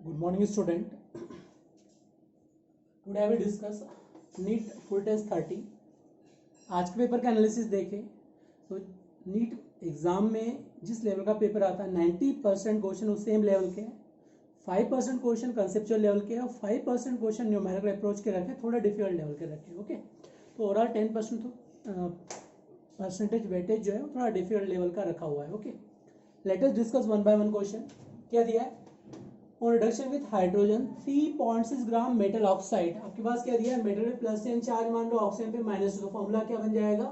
Good morning, student. Today I will discuss NEET full test 30. आज के paper का analysis देखें तो नीट एग्जाम में जिस लेवल का पेपर आता है 90% क्वेश्चन उस सेम लेवल के हैं, 5% क्वेश्चन कंसेप्चुअल लेवल के और 5% क्वेश्चन न्यूमेरिकल अप्रोच के रखे, थोड़ा डिफिकल्ट लेवल के रखे. ओके, तो ओवरऑल 10% तो परसेंटेज वेटेज जो है वो थोड़ा डिफिकल्ट लेवल का रखा हुआ है. Okay, let us discuss one by one question. क्या दिया है? On reduction with hydrogen 3.6 gram metal oxide. आपके पास क्या दिया है? मेटल पे प्लस एन चार्ज मान लो, ऑक्सीजन पे माइनस. तो फॉर्मूला क्या बन जाएगा?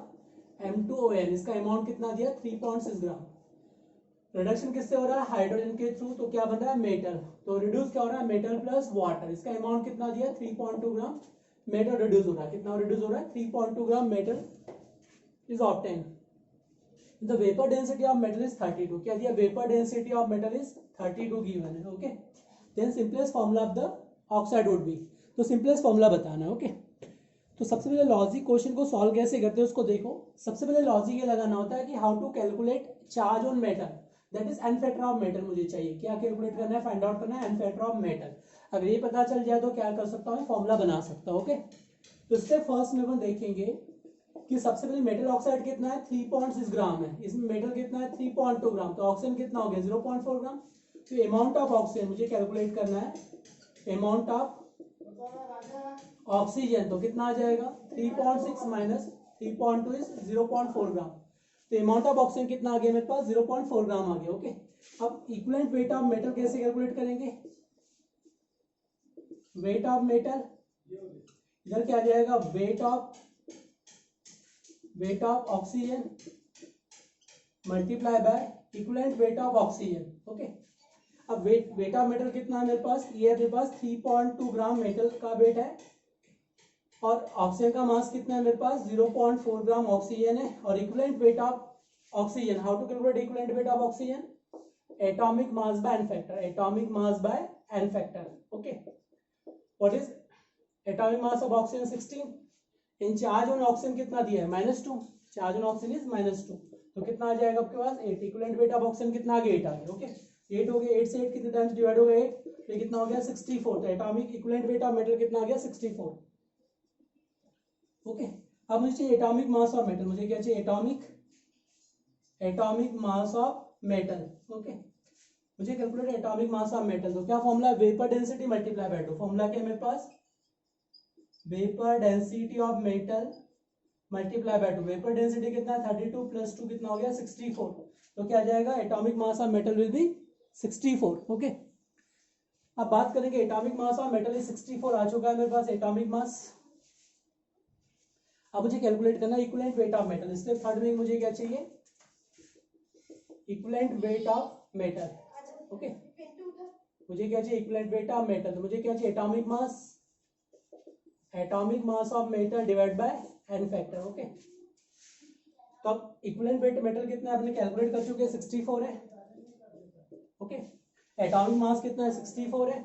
M2ON. इसका अमाउंट कितना दिया? 3.6 ग्राम. रिडक्शन किससे हो रहा है? हाइड्रोजन के थ्रू. तो क्या बन रहा है? मेटल. तो रिड्यूस क्या हो रहा है? Metal plus water. इसका अमाउंट कितना दिया? 3.2 ग्राम मेटल रिड्यूस हो रहा है. कितना रिड्यूस हो रहा है? 3.2 gram metal is obtain. The vapor density of metal is 32. क्या दिया? Vapor density of metal is 32 given है. Okay. Then simplest formula of the oxide would be. तो simplest formula बताना है. Okay. तो सबसे पहले लॉजिक क्वेश्चन को सॉल्व कैसे करते हैं उसको देखो. सबसे पहले लॉजिक ये लगाना होता है कि how to calculate charge on metal, that is n factor of metal. मुझे चाहिए क्या कैलकुलेट करना है? फाइंड आउट करना है एन फैक्टर ऑफ मेटल. अगर ये पता चल जाए तो क्या कर सकता हूँ? फॉर्मूला बना सकता हूँ. ओके, तो स्टेप फर्स्ट में हम देखेंगे कि सबसे पहले मेटल ऑक्साइड कितना है? 3.6 ग्राम है. इसमें मेटल कितना है? 3.2 ग्राम. तो ऑक्सीजन कितना हो गया? 0.4 ग्राम. तो अमाउंट ऑफ ऑक्सीजन मुझे कैलकुलेट करना है. अमाउंट ऑफ ऑक्सीजन तो कितना आ जाएगा? 3.6 माइनस 3.2 इज 0.4 ग्राम. तो अमाउंट ऑफ ऑक्सीजन कितना आ गया मेरे पास? 0.4 ग्राम आ गया. ओके, अब इक्विवेलेंट वेट ऑफ मेटल कैसे कैलकुलेट करेंगे? वेट ऑफ मेटल इधर क्या आ जाएगा? Wait of oxygen multiply by equivalent weight of oxygen. Okay, अब वेट ऑफ मेटल कितना है मेरे पास? ये मेरे पास 3.2 ग्राम मेटल का वेट है और ऑक्सीजन का मास कितना है मेरे पास? 0.4 ग्राम ऑक्सीजन है. और equivalent weight of oxygen, how to calculate equivalent weight of oxygen? Atomic mass by n factor. Atomic mass by n factor. Okay, what is atomic mass of oxygen? 16. इन charge on oxygen कितना दिया है? -2. Charge on oxygen is -2. तो कितना आ जाएगा आपके पास? 8. इक्विवेलेंट वेट ऑफ ऑक्सीजन कितना आ गया? 8 आ गया. ओके, 8 हो गया. 8 से 8 कितने टाइम्स डिवाइड हो गया? 8. तो कितना हो गया? 64. तो atomic equivalent weight of metal कितना आ गया? 64. ओके, अब मुझे चाहिए एटॉमिक मास ऑफ मेटल. मुझे क्या चाहिए? Atomic mass of metal. Okay, मुझे calculate atomic mass of metal. तो क्या formula? Vapour density multiply by 2. Formula क्या है मेरे पास? Vapour density of metal multiply by 2. Vapour density कितना है? 32 प्लस 2 कितना हो गया? 64. तो क्या आ जाएगा? Atomic mass of metal will be 64. Okay, अब बात करेंगे atomic mass of metal is 64 आ चुका है मेरे पास एटॉमिक मास. अब मुझे कैलकुलेट करना है equivalent weight of metal. Step third में मुझे क्या चाहिए? Equivalent weight of metal. Okay, मुझे क्या चाहिए? Equivalent weight of metal. तो मुझे क्या चाहिए? Atomic mass of metal divide by n factor. Okay, तो अब इक्विवेलेंट वेट मेटल कितना है अपने कैलकुलेट कर चुके हैं? 64 है. ओके, एटॉमिक मास कितना है? 64 है.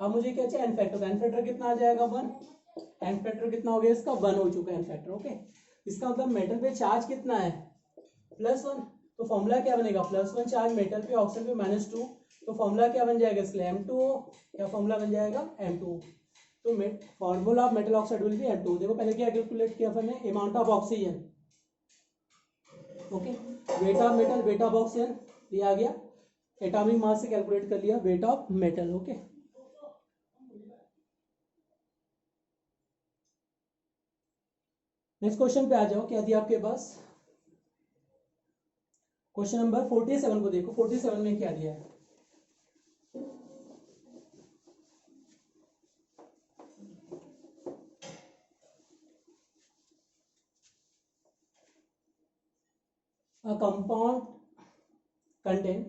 अब मुझे क्या चाहिए? N factor. एन फैक्टर कितना आ जाएगा? 1. एन फैक्टर कितना हो गया इसका? 1 हो चुका है एन फैक्टर. ओके, इसका मतलब मेटल पे चार्ज कितना है? +1. तो फॉर्मूला क्या बनेगा? +1 चार्ज मेटल पे, ऑक्सीजन पे -2. तो फॉर्मूला क्या बन जाएगा इसलिए? M2O. क्या फॉर्मूला बन जाएगा? M2O. तो formula of metal oxide will be M2O. देखो पहले क्या कैलकुलेट किया हमने? Amount of oxygen. Okay, wait of metal, wait of oxygen ये आ गया. एटॉमिक मास से कैलकुलेट कर लिया wait of metal. Okay, next question पे आ जाओ. क्या दिया आपके पास? क्वेश्चन नंबर 47 को देखो. 47 में क्या दिया है? A compound contain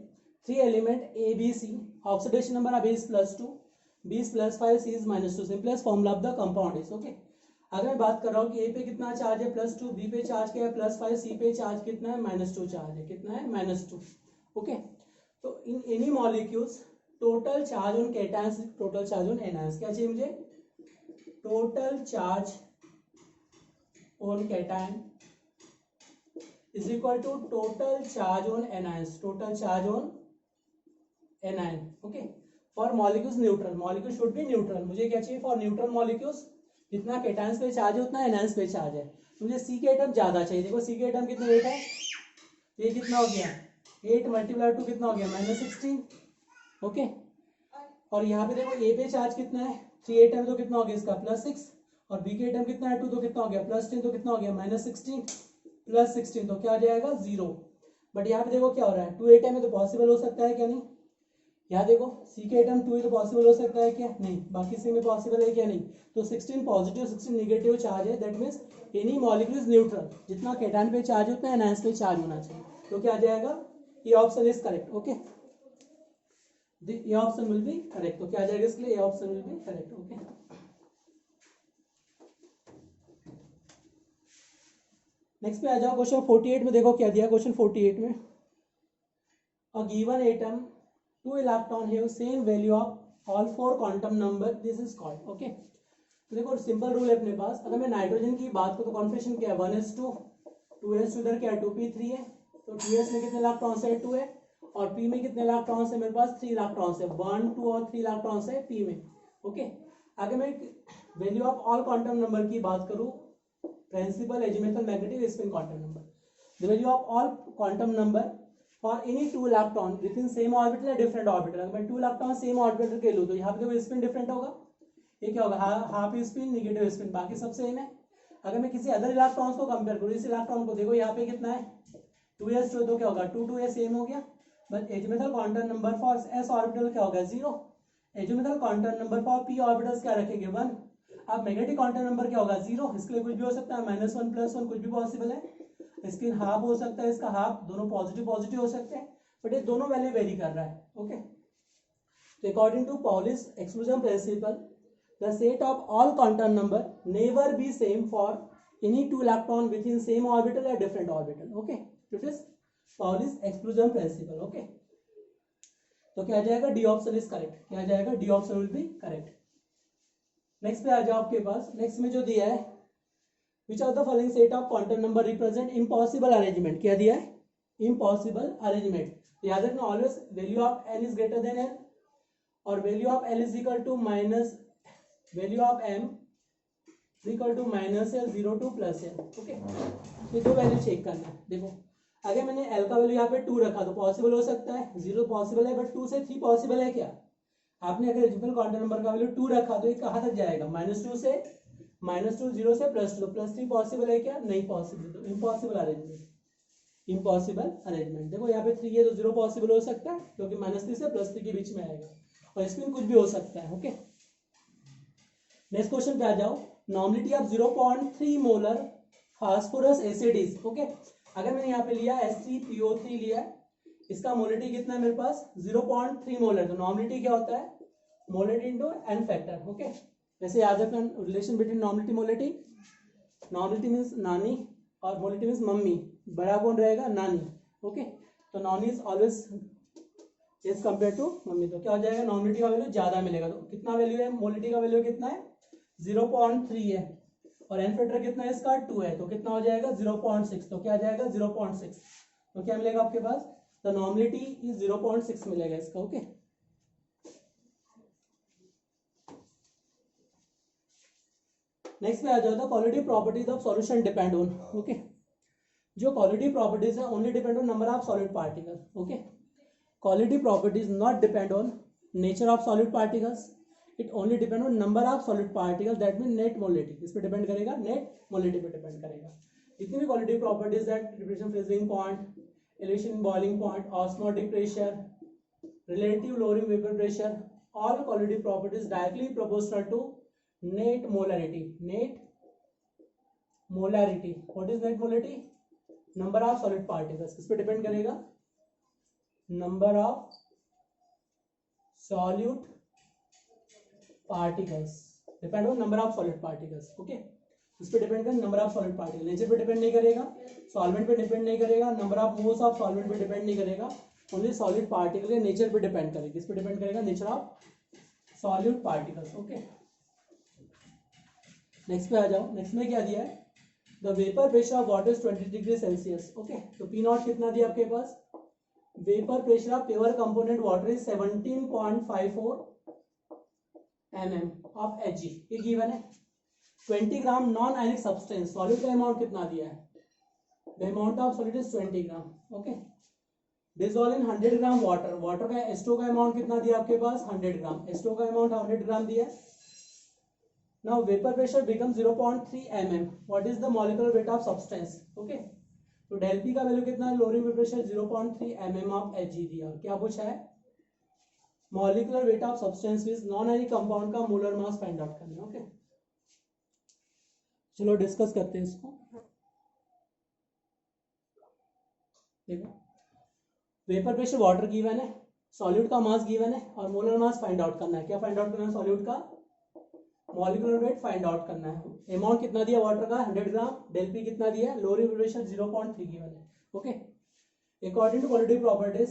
3 element A, B, C. Oxidation number of A is +2, B is +5, C is -2. Simplest formula of the compound is. okay. अगर मैं बात कर रहा हूँ कि ए पे कितना चार्ज है? +2. बी पे चार्ज क्या है? +5. सी पे चार्ज कितना है? -2 चार्ज है. कितना है? -2. ओके, तो in any molecules total charge on cations, total charge on anions. क्या चाहिए मुझे? Total charge on cation is equal to total charge on anions. total charge on anion. okay, for molecules neutral, molecule should be neutral, मुझे क्या चाहिए for neutral molecules, जितना cations पे charge है उतना एनायंस पे चार्ज है, तो मुझे सी के एटम ज्यादा चाहिए। देखो सी के एटम कितने 8 है, ये कितना हो गया 8 मल्टीप्लाई 2 कितना हो गया -16, ओके। और यहाँ पे देखो ए पे चार्ज कितना है 3 एटम, तो कितना हो गया इसका +6, और बी के एटम कितना है 2, तो कितना हो गया +10, तो कितना हो गया -16 +16, तो क्या आ जाएगा 0। बट यहाँ पे देखो क्या हो रहा है 2 एटम है तो पॉसिबल हो सकता है क्या, नहीं। यहाँ देखो सी के एटम 2 है तो पॉसिबल हो सकता है क्या, नहीं। बाकी सी में पॉसिबल है क्या, नहीं। तो 16 पॉजिटिव 16 नेगेटिव चार्ज है, that means any molecule is neutral, जितना केटायन पे चार्ज होता है एनायंस पे चार्ज होना चाहिए, तो क्या आ जाएगा ये ऑप्शन इज करेक्ट, ओके। ये ऑप्शन विल बी करेक्ट, तो क्या आ जाएगा इसके लिए, ये option will be correct, okay. Next पे आ जाओ क्वेश्चन 48 में, देखो क्या दिया क्वेश्चन 48 में, a given atom 2 electron have same value of all 4 quantum number, this is called, okay. तो देखो सिंपल रूल है अपने पास, अगर मैं नाइट्रोजन की बात करूं तो कॉन्फिगरेशन क्या है 1s2, 2s इधर क्या है 2p3 है, तो 2s में कितने इलेक्ट्रॉन्स है 2 है, और p में कितने इलेक्ट्रॉन्स है मेरे पास 3 इलेक्ट्रॉन्स है, 1 2 और 3 इलेक्ट्रॉन्स है p में, ओके। अगर मैं value of all quantum number की बात करूं, principal azimuthal magnetic spin quantum number, the value of all quantum number for any 2 electron within same orbital या डिफरेंट ऑर्बिटल, अगर मैं 2 इलेक्ट्रॉन सेम ऑर्बिटल के लूं तो यहाँ पे स्पिन डिफरेंट होगा, ये क्या होगा हाफ स्पिन नेगेटिव स्पिन, बाकी सब सेम है। अगर मैं किसी अदर इलेक्ट्रॉन्स को कंपेयर करूं, इस इलेक्ट्रॉन को देखो यहाँ पे कितना है 2s, तो क्या होगा 2 2s सेम हो गया, but azimuthal quantum number for s orbital क्या होगा 0, azimuthal quantum number for p orbitals क्या रखेंगे 1। अब मैग्नेटिक क्वांटम नंबर क्या होगा 0, इसके लिए कुछ भी हो सकता है -1 +1 कुछ भी पॉसिबल है, इसके हाफ हो सकता है, इसका हाफ, दोनों पॉजिटिव पॉजिटिव हो सकते हैं, बट ये दोनों वैल्यू वेरी कर रहा है, ओके। तो according to Pauli's exclusion principle, the set of all quantum number never be same for any 2 electron within same orbital or different orbital, okay। it is Pauli's exclusion principle, okay। तो क्या आ जाएगा D option is correct, क्या आ जाएगा D option will be correct. Next पे आ जाओ आपके पास, नेक्स्ट में जो दिया है which of the following set of quantum number represent impossible arrangement, क्या दिया है impossible arrangement। तो याद रखना always value of n is greater than n और value of l is equal to minus value of m is equal to -l 0 to +l, okay. ये दो value check करना है। देखो अगर मैंने l का वैल्यू यहाँ पे 2 रखा तो पॉसिबल हो सकता है, 0 पॉसिबल है, बट 2 से 3 पॉसिबल है क्या। आपने अगर रिजिबल क्वांटम नंबर का वैल्यू 2 रखा तो ये कहाँ तक जाएगा -2 से -2 0 से +2 +3 पॉसिबल है क्या, नहीं पॉसिबल, तो इम्पॉसिबल अरेंजमेंट, इम्पॉसिबल अरेंजमेंट। देखो यहाँ पे 3 है तो 0 पॉसिबल हो सकता है क्योंकि -3 से +3 के बीच में आएगा, और इसमें कुछ भी हो सकता है, ओके। नेक्स्ट क्वेश्चन पे आ जाओ, normality of 0.3 molar phosphorus acid is, okay. अगर मैंने यहाँ पे लिया H3PO3 लिया है, इसका मोलिटी कितना है मेरे पास 0.3 मोलर, तो नॉर्मलिटी क्या होता है molality into n factor, okay. जैसे याद रखना relation between normality molality, normality means नानी और मोलिटी मीन्स मम्मी, बड़ा कौन रहेगा नानी, ओके। तो नॉनी is always is compare to mummy, तो क्या हो जाएगा नॉर्मलिटी का वैल्यू ज्यादा मिलेगा, तो कितना वैल्यू है मोलिटी का वैल्यू कितना है 0.3 है, और एन फैक्टर कितना है इसका 2 है, तो कितना हो जाएगा 0.6, तो क्या आ जाएगा 0.6, तो क्या मिलेगा आपके पास द नॉर्मलिटी इज 0.6 मिलेगा इसका, ओके। नेक्स्ट पे आ जाओ the quality properties of solution depend on, okay. जो क्वालिटी प्रॉपर्टीज है only depend on number of solid particle, okay. Quality properties not depend on nature of solid particles, it only depend on number of solid particle, that mean net molality, इस पे depend करेगा, net molality पे depend करेगा। जितनी भी quality properties that depression freezing point, elevation boiling point, osmotic pressure, relative lowering vapour pressure, all quality properties directly proportional to net molarity, net molarity, what is net molarity number of solid particles, इस पे depend करेगा number of solute particles, depend on number of solid particles, okay. इस पे depend करेगा number of solid particle, nature पे depend नहीं करेगा, solvent पे डिपेंड नहीं करेगा, number of moles of solvent पे डिपेंड नहीं करेगा, ओनली सॉलिड पार्टिकल के नेचर पे डिपेंड करेगा, इस पे डिपेंड करेगा nature of solute particles, okay. Next पे आ जाओ, नेक्स्ट में क्या दिया है the vapour pressure of water is 20 degree Celsius, okay. तो P0 कितना दिया आपके पास vapour pressure of pure component water is 17.54 mm of Hg, ये गिवन है। 20 gram non ionic substance, solid का अमाउंट कितना दिया है, the amount of solid is 20 gram, okay. Dissolve in 100 gram water, water का H2 का अमाउंट कितना दिया आपके पास, 100 ग्राम, H2 का अमाउंट 100 ग्राम दिया है। Now vapour pressure become 0.3 mm, what is the molecular weight of substance, okay. तो डेल पी का वैल्यू कितना है, lower pressure 0.3 mm of Hg दिया, क्या पूछा है, molecular weight of substance with non ionic compound का मोलर मास फाइंड आउट करना, ओके। चलो डिस्कस करते हैं इसको। देखो वेपर प्रेशर वाटर गिवन है, सॉल्यूट का मास गिवन है और मोलर मास फाइंड आउट करना है। क्या फाइंड आउट करना है, सॉल्यूट का मॉलिक्यूलर वेट फाइंड आउट करना है। अमाउंट कितना दिया वाटर का 100 ग्राम, डेल पी कितना दिया है, लोअर प्रेशर 0.3 गिवन है, okay. According to quality properties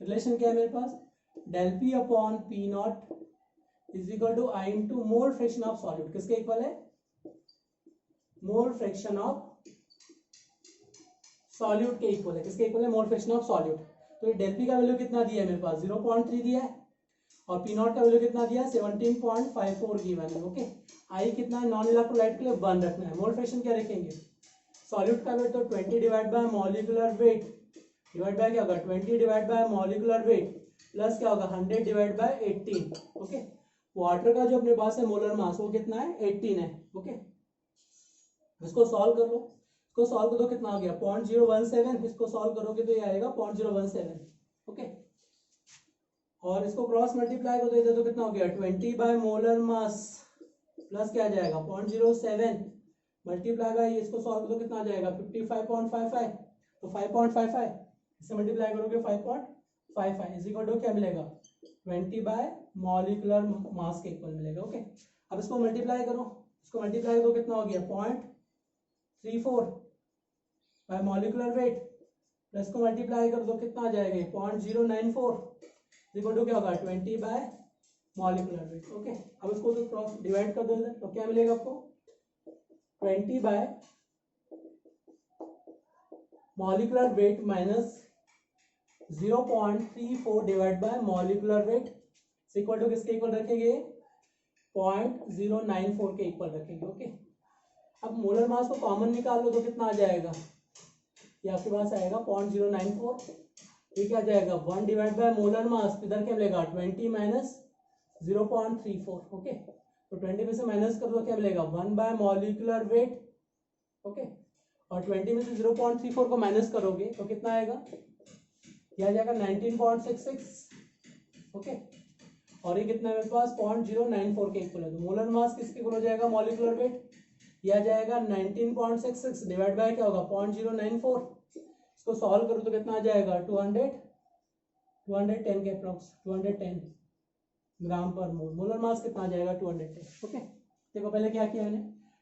relation क्या है मेरे पास, del P upon P not is equal to I into mole fraction of solute, किसके इक्वल है, मोल फ्रैक्शन ऑफ सॉल्यूट के इक्वल है, किसके इक्वल है, मोल फ्रैक्शन ऑफ सॉल्यूट। तो ये डेल पी का वैल्यू कितना दिया है मेरे पास 0.3 दिया है और पी नॉट का वैल्यू कितना दिया है 17.54 गिवन है, ओके। आई कितना है, नॉन इलेक्ट्रोलाइट के लिए 1 रखना है। मोल फ्रैक्शन क्या रखेंगे, सॉल्यूट का वेट तो 20 divide by molecular weight divide by क्या होगा 20 divide by molecular weight plus क्या होगा 100 डिवाइड बाय 18, ओके। वाटर का जो अपने पास है मोलर मास वो कितना है 18 है, ओके। इसको सॉल्व कर लो, इसको सॉल्व कर दो, कितना आ गया 0.017, इसको सॉल्व करोगे तो ये आएगा 0.017, ओके। और इसको क्रॉस मल्टीप्लाई कर दो, इधर तो कितना हो गया 20 बाय मोलर मास प्लस क्या आ जाएगा 0.07 मल्टीप्लाई बाय, इसको सॉल्व कर दो कितना आ जाएगा 55.55, तो 5.55 इससे मल्टीप्लाई करोगे 5.55 इज इक्वल टू क्या मिलेगा 20 बाय मॉलिक्यूलर मास के इक्वल मिलेगा, ओके। अब इसको मल्टीप्लाई करो, इसको मल्टीप्लाई करो कितना हो गया 0.34 बाय मॉलिक्यूलर वेट प्लस को मल्टीप्लाई कर दो कितना आ जाएगा 0.094 इक्वल टू क्या होगा 20 बाय मॉलिक्यूलर वेट, ओके। अब इसको तो क्रॉस डिवाइड कर दो इधर, तो क्या मिलेगा आपको 20 by molecular weight minus 0.34 divide by molecular weight equal to किसके इक्वल रखेंगे 0.094 के इक्वल रखेंगे, ओके। अब मोलर मास को कॉमन निकाल लो तो कितना आ जाएगा, ये आपके पास आएगा 0.094, ये क्या आ जाएगा 1 डिवाइड बाय मोलर मास, इधर क्या मिलेगा 20 माइनस 0.34, ओके। तो 20 में से माइनस कर दो क्या मिलेगा 1 बाय मॉलिक्यूलर वेट, ओके। और 20 में से 0.34 को माइनस करोगे तो कितना आएगा, यह आ जाएगा 19.66, ओके। और ये कितना है मेरे पास 0.094 के इक्वल है, तो मोलर मास किसके इक्वल हो जाएगा मॉलिक्यूलर वेट, यह आ जाएगा 19.66 डिवाइड बाय क्या होगा 0.094, इसको सॉल्व करो तो कितना आ जाएगा 210 के अप्रॉक्स 210 ग्राम पर मोल, मोलर मास कितना आ जाएगा 210, ओके। देखो पहले क्या किया मैंने,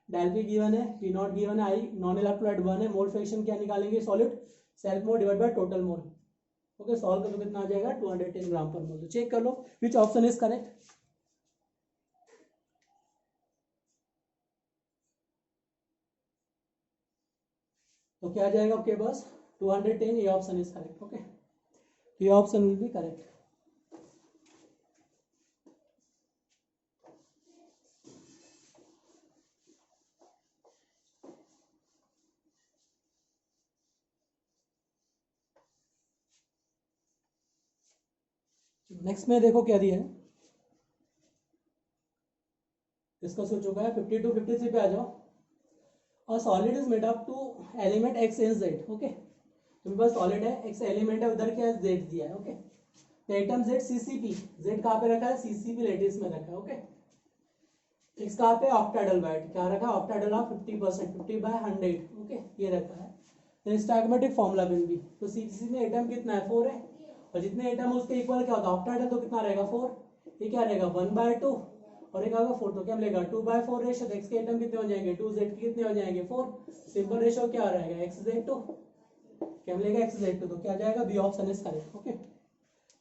डेल पी गिवन है, पी नॉट गिवन है, आई नॉन इलेक्ट्रोलाइट 1 है, मोल फ्रैक्शन क्या निकालेंगे solid self mole divide by total mole, okay. Solve करो तो कितना आ जाएगा 210 ग्राम पर मोल। तो चेक कर लो विच ऑप्शन इज करेक्ट, तो क्या आ जाएगा आपके पास 210, ये ऑप्शन इज करेक्ट, ओके। ये option will be correct. Next में देखो क्या दिया है, डिस्कस हो चुका है, 52 53 पे आ जाओ। और solid is made up to element X and Z, okay. तुम्हारे पास सॉलिड है, एक्स एलिमेंट है, उधर क्या है जेड दिया है, ओके। तो एटम जेड सीसीपी, जेड कहाँ पे रखा है सीसीपी लेटिस में रखा है, ओके। एक्स कहाँ पे ऑक्टाइडल बाइट, क्या रखा है ऑक्टाइडल ऑफ 50%, 50 बाय 100, ओके, ये रखा है। तो स्टैग्मेटिक फॉर्मूला विल बी, तो सीसीपी में एटम कितना है 4 है, और जितने एटम उसके इक्वल क्या होता है ऑक्टाइडल, तो कितना रहेगा 4, ये क्या रहेगा 1/2 और एक आएगा 4, तो क्या मिलेगा 2/4 रेशो, एक्स के एटम कितने हो जाएंगे 2, जेड के कितने हो जाएंगे 4, सिंपल रेशो क्या रहेगा xz2, क्या मिलेगा xz2, तो क्या जाएगा B option is correct, okay.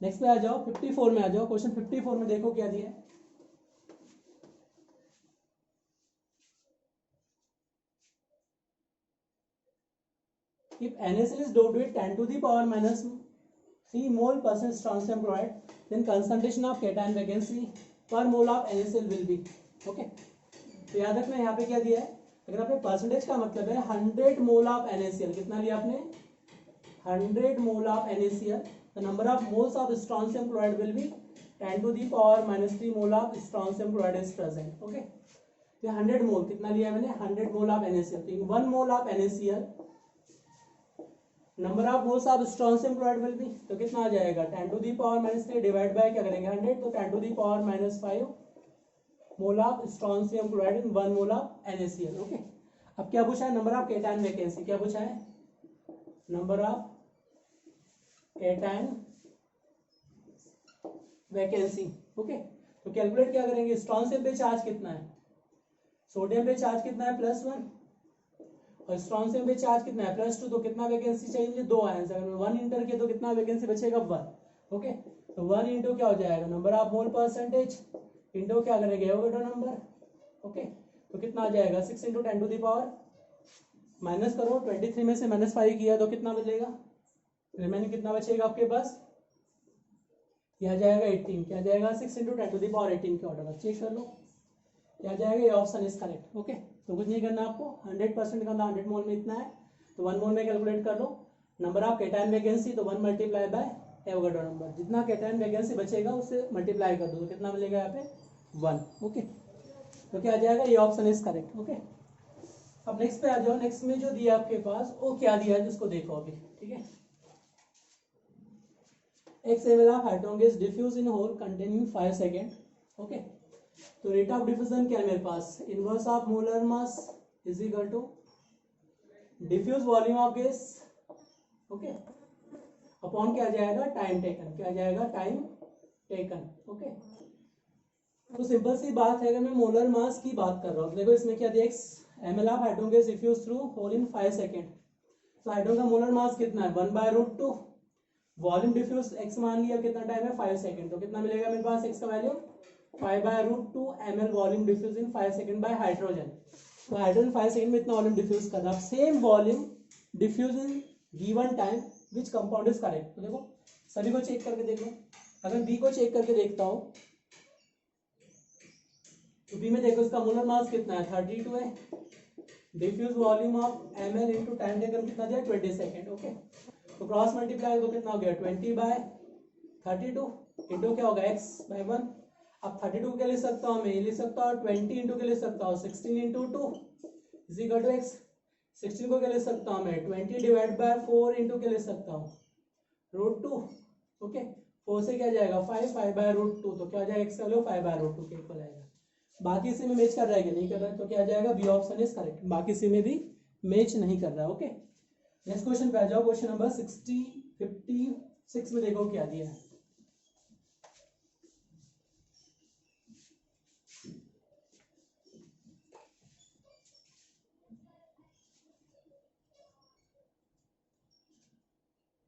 Next पे आ जाओ 54 में आ जाओ, क्वेश्चन 54 में देखो क्या दिया है, if NaCl is doped with 10 to the power minus 3 mole percent strontium chloride, then concentration of cation vacancy per mole of NaCl will be. Okay, तो याद रखना यहाँ पे क्या दिया है, अगर आपने परसेंटेज का मतलब है 100 मोल ऑफ NaCl, कितना लिया आपने 100 मोल of NaCl, the number of moles of strontium chloride will be 10 to the power minus 3 mole of strontium chloride is present. Okay, तो 100 मोल कितना लिया मैंने 100 मोल ऑफ NaCl, तो 1 mole of NaCl number of moles of strontium chloride will be, तो कितना आ जाएगा 10 to the power minus 3 divide by क्या करेंगे 100, तो 10 to the power minus 5 mole of strontium chloride in 1 mole of NaCl. Okay, अब क्या पूछा है नंबर ऑफ केटायन वैकेंसी, क्या पूछा है number of cation vacancy. Okay, तो कैलकुलेट क्या करेंगे, स्ट्रॉन्शियम पे चार्ज कितना है, सोडियम पे चार्ज कितना है +1 और स्ट्रॉन्शियम पे चार्ज कितना है +2, तो कितना वैकेंसी चाहिए मुझे 2 आयंस, अगर मैं 1 इंटर किया तो कितना वैकेंसी बचेगा 1. ओके, तो 1 इंटू क्या हो जाएगा number of mole percentage into क्या करेंगे एवोगाड्रो नंबर. ओके, तो कितना आ जाएगा 6 into 10 to the power minus करो 23 में से -5 किया तो कितना बचेगा, रिमेनिंग कितना बचेगा आपके पास, क्या जाएगा 18, क्या जाएगा 6 इंटू 10 टू दी पावर 18 के ऑर्डर. चेक कर लो क्या जाएगा, ये ऑप्शन इज करेक्ट. ओके, तो कुछ नहीं करना आपको, 100% का 100 मोल में इतना है, तो 1 मोल में कैलकुलेट कर लो नंबर ऑफ केटायन वैकेंसी, तो 1 मल्टीप्लाई बाय एवोगाड्रो नंबर, जितना केटायन वैकेंसी बचेगा उससे मल्टीप्लाई कर दो तो कितना मिलेगा यहाँ पे 1. ओके, तो क्या आ जाएगा, ये ऑप्शन इज करेक्ट. ओके, अब नेक्स्ट पे आ जाओ. नेक्स्ट में जो दिया आपके पास वो क्या दिया है जिसको देखो अभी. ठीक है, X ml of hydrogen gas diffuse in whole containing 5 second. Okay, तो रेट ऑफ डिफ्यूजन क्या है मेरे पास, inverse of molar mass is equal to diffuse volume of gas. Okay, upon क्या जाएगा टाइम टेकन, क्या जाएगा टाइम टेकन. ओके, तो सिंपल सी बात है, अगर मैं मोलर मास की बात कर रहा हूँ, देखो इसमें क्या दिया x ml of hydrogen gas diffuse through hole in 5 second, तो हाइड्रोजन का मोलर मास कितना है 1/√2, वॉल्यूम डिफ्यूज x मान लिया कितना टाइम है 5 सेकेंड, तो कितना मिलेगा मेरे पास x का value 5/√2 ml volume diffuse in 5 second by hydrogen. तो हाइड्रोजन 5 सेकेंड में इतना वॉल्यूम डिफ्यूज कर रहा है, same volume diffuse in given time which compound is correct. तो देखो सभी को चेक करके देख लो, अगर बी को चेक करके देखता हूँ तो बी में देखो इसका मोलर मास कितना है 32 है, diffuse volume of ml into time taken कितना दिया 20 सेकेंड. ओके, तो क्रॉस मल्टीप्लाई तो कितना हो गया 20/32 इंटू क्या होगा x/1. अब 32 के लिख सकता हूँ मैं, ये लिख सकता हूँ 20 इंटू के लिख सकता हूँ 16 into 2 is equal to x. 16 को क्या लिख सकता हूँ मैं 20 डिवाइड बाय 4 इंटू के लिख सकता हूँ √2. ओके, 4 से क्या जाएगा 5/√2, तो क्या जाएगा x का वैल्यू 5/√2 के इक्वल आएगा. बाकी इसी में मैच कर रहा है कि नहीं कर रहा है, तो क्या जाएगा बी ऑप्शन इज करेक्ट, बाकी इसी में भी मैच नहीं कर रहा है. ओके, नेक्स्ट क्वेश्चन पे आ जाओ. क्वेश्चन नंबर 56 में देखो क्या दिया है.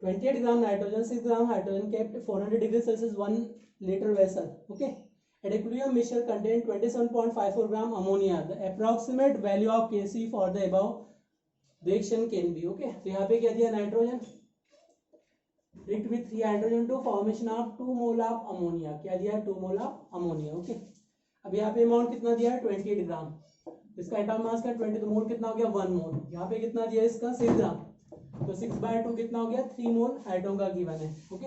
(28 gram nitrogen, 6 gram hydrogen kept 400 degree Celsius 1 litre vessel. Okay, at equilibrium mixture contain 27.54 gram ammonia. The approximate value of Kc for the above reaction can be. Okay, तो यहाँ पे क्या दिया nitrogen react with 3 hydrogen to formation of 2 mole of ammonia, क्या दिया 2 mole of ammonia. Okay, अब यहाँ पे अमाउंट कितना दिया है 28 ग्राम, इसका एटॉमिक मास का 20, तो मोल कितना हो गया 1 मोल. यहाँ पे कितना दिया इसका 6 ग्राम, तो 6/2 कितना हो गया 3 मोल हाइड्रोजन का गिवन है. ओके,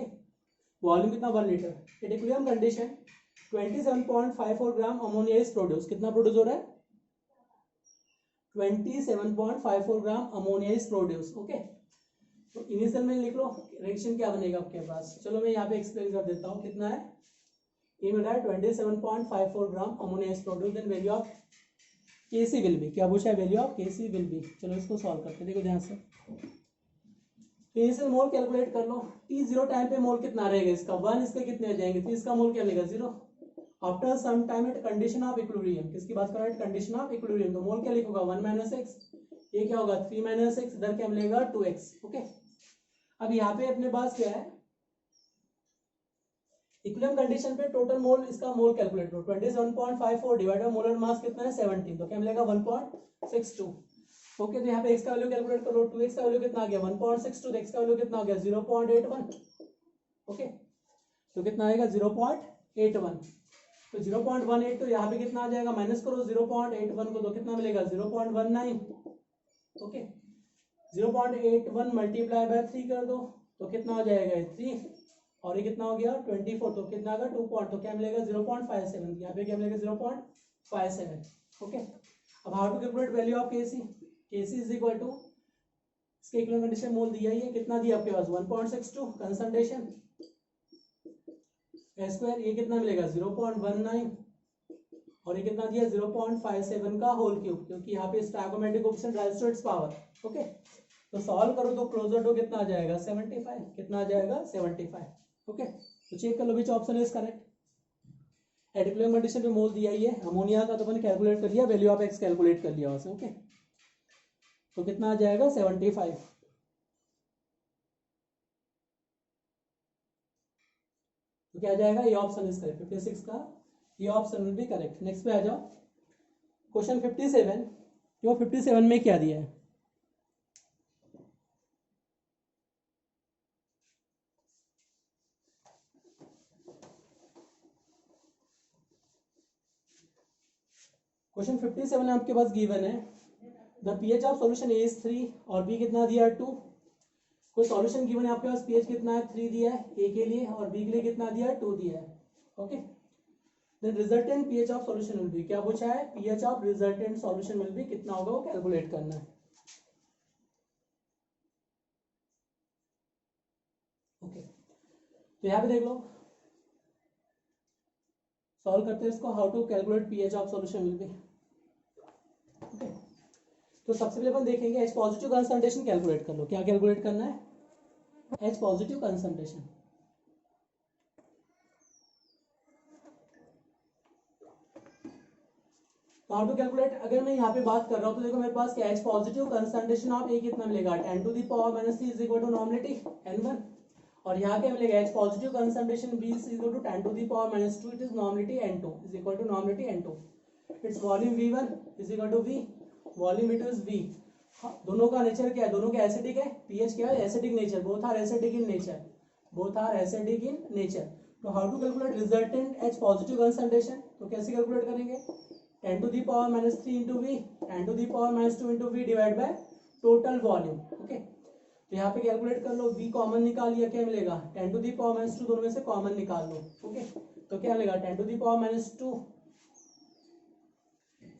वॉल्यूम कितना 1 litre. Eight equilibrium condition 27.54 gram ammonia is produce, कितना प्रोड्यूस हो रहा है 27.54 gram ammonia is produce. Okay, तो इनिशियल में लिख लो रिएक्शन क्या बनेगा आपके पास. चलो मैं यहाँ पे एक्सप्लेन कर देता हूँ कितना है. ये मिल रहा है 27.54 gram ammonia is produce, then value of Kc will be, क्या पूछा है value of Kc will be. चलो इसको सॉल्व करते हैं, देखो ध्यान से. इनिशियल मोल कैलकुलेट कर लो, t0 टाइम पे मोल कितना रहेगा इसका 1, इसके कितने आ जाएंगे, तो इसका मोल क्या मिलेगा 0. After some time at condition of equilibrium, किसकी बात कर रहा है कंडीशन ऑफ इक्विलिब्रियम, तो मोल क्या लिखोगा 1 - x, ये क्या होगा 3 - x, इधर क्या मिलेगा 2x. ओके, अब यहाँ पे अपने पास क्या है इक्विलिब्रियम कंडीशन पे टोटल मोल, इसका मोल कैलकुलेट करो 27.54 डिवाइड बाय मोलर मास कितना है 17, तो क्या मिलेगा 1.62. ओके, तो यहाँ पे x का वैल्यू कैलकुलेट करो, 2x का वैल्यू कितना आ गया 1.62, तो x का वैल्यू कितना हो गया 0.81. ओके, तो कितना आएगा 0.81, तो 0.18, तो यहाँ पे कितना आ जाएगा, माइनस करो 0.81 को तो कितना मिलेगा 0.19, ओके 0.81 मल्टीप्लाई बाय 3 कर दो तो कितना हो जाएगा 3, और ये कितना हो गया 24, तो कितना आएगा 2 पॉइंट, तो क्या मिलेगा 0.57, यहाँ पे क्या मिलेगा 0.57, ओके। अब how to calculate value of KC, KC is equal to, इसके इक्विवेलेंट कंडीशन मोल दिया ही है, कितना दिया आपके पास 1.62 कंसंट्रेशन स्क्वायर, ये कितना मिलेगा 0.19, और ये कितना दिया 0.57 का होल क्यूब, क्योंकि यहाँ पे stoichiometric coefficient raise to its power, okay. तो सॉल्व करो तो क्लोजर टू कितना आ जाएगा 75, कितना आ जाएगा 75, ओके। तो चेक कर लो which option is correct. At equilibrium condition पे मोल दिया ही है, अमोनिया का तो मैंने कैलकुलेट कर लिया, वैल्यू ऑफ एक्स कैलकुलेट कर लिया वैसे, ओके। तो कितना आ जाएगा 75, तो क्या आ जाएगा, ये ऑप्शन इज करेक्ट, 56 का ये option will be correct. Next पे आ जाओ, क्वेश्चन 57, जो 57 में क्या दिया है, क्वेश्चन 57 आपके पास गिवन है, the pH of solution A is 3 और बी कितना दिया है 2, कोई सॉल्यूशन गिवन है आपके पास, पीएच कितना है 3 दिया है ए के लिए, और बी के लिए कितना दिया है 2 दिया है, okay. Then resultant pH of solution will be, क्या पूछा है, pH of resultant solution will be कितना होगा वो कैलकुलेट करना है, ओके। तो यहाँ पे देख लो, सॉल्व करते हैं इसको, how to calculate pH of solution will be, okay. तो सबसे पहले अपन देखेंगे एच पॉजिटिव कंसंट्रेशन कैलकुलेट कर लो, क्या कैलकुलेट करना है, H positive concentration, how to calculate, अगर मैं यहाँ पे बात कर रहा हूँ तो देखो मेरे पास क्या, H positive concentration of A कितना मिलेगा 10 to the power minus 3 is equal to normality n1, और यहाँ क्या मिलेगा, H positive concentration B is equal to 10 to the power minus 2, it is normality n2 is equal to normality n2, it's volume v1 is equal to v, volume v2 is v, दोनों का nature क्या है, दोनों का acidic है, pH क्या है acidic nature, both are acidic in nature, both are acidic in nature. तो how to calculate resultant H positive concentration, तो कैसे कैलकुलेट करेंगे, 10 to the power minus 3 into v, 10 to the power minus 2 into v divided by total volume, okay. तो यहाँ पे calculate कर लो, v common निकाल लिया, क्या मिलेगा 10 to the power minus 2, दोनों में से कॉमन निकाल लो, ओके। तो क्या मिलेगा 10 to the power minus 2,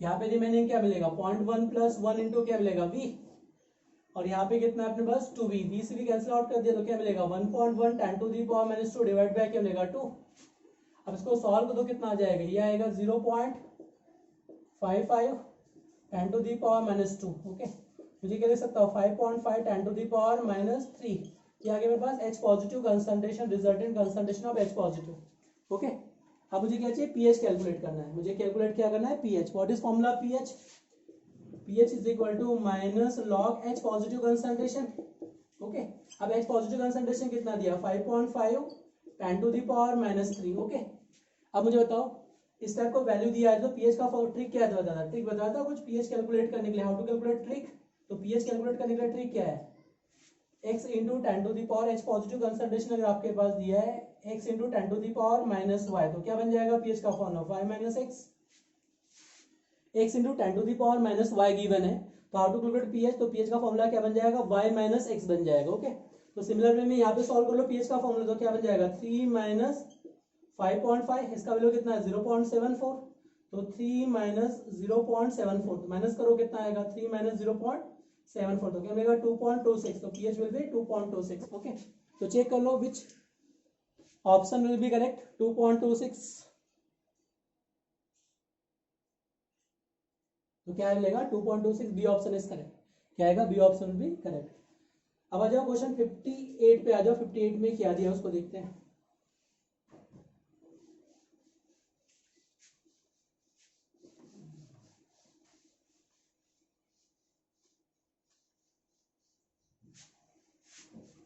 यहाँ पे रिमेनिंग क्या मिलेगा 0.1 प्लस 1 इंटू क्या मिलेगा v, और यहाँ पे कितना अपने पास 2v, v से भी कैंसिल आउट कर दिया तो क्या मिलेगा 1.1 10 to the power minus 2 divide by क्या मिलेगा 2। अब इसको सॉल्व कर दो, कितना आ जाएगा, ये आएगा 0.55 10 to the power minus 2, okay. मुझे क्या दे सकता हूँ 5.5 10 to the power minus 3, ये आगे मेरे पास H positive concentration, resultant concentration of H positive, okay. अब मुझे क्या चाहिए, पीएच कैलकुलेट करना है, मुझे कैलकुलेट क्या करना है pH, what is formula pH, pH is equal to minus log H positive concentration, okay. अब H पॉजिटिव कंसंट्रेशन कितना दिया 5.5 10 to the power minus 3, ओके। अब मुझे बताओ इस टाइप को वैल्यू दिया है तो पीएच का ट्रिक क्या है, बताता ट्रिक बताता कुछ पीएच कैलकुलेट करने के लिए, हाउ टू कैलकुलेट ट्रिक, तो पीएच कैलकुलेट करने के लिए ट्रिक क्या है, x into 10 to the power H positive concentration अगर आपके पास दिया है x into 10 to the power minus y, तो क्या बन जाएगा पीएच का formula 5 minus x, x into 10 to the power minus y given है, तो हाउ टू कैलकुलेट पीएच, तो पीएच का फॉर्मूला क्या बन जाएगा y माइनस x बन जाएगा, ओके। तो सिमिलर वे में यहाँ पे सॉल्व कर लो पीएच का फॉर्मूला, तो क्या बन जाएगा 3 माइनस 5.5, इसका वैल्यू कितना है 0.74, तो 3 माइनस 0.74, तो माइनस करो कितना आएगा 3 माइनस 0.74, तो क्या मिलेगा 2.26, तो पीएच विल बी 2.26, ओके। तो चेक कर लो which option will be correct, 2.26, तो क्या मिलेगा 2.26, बी ऑप्शन इज करेक्ट, क्या आएगा B option will be correct. अब आ जाओ क्वेश्चन 58 पे आ जाओ, 58 में क्या दिया उसको देखते हैं।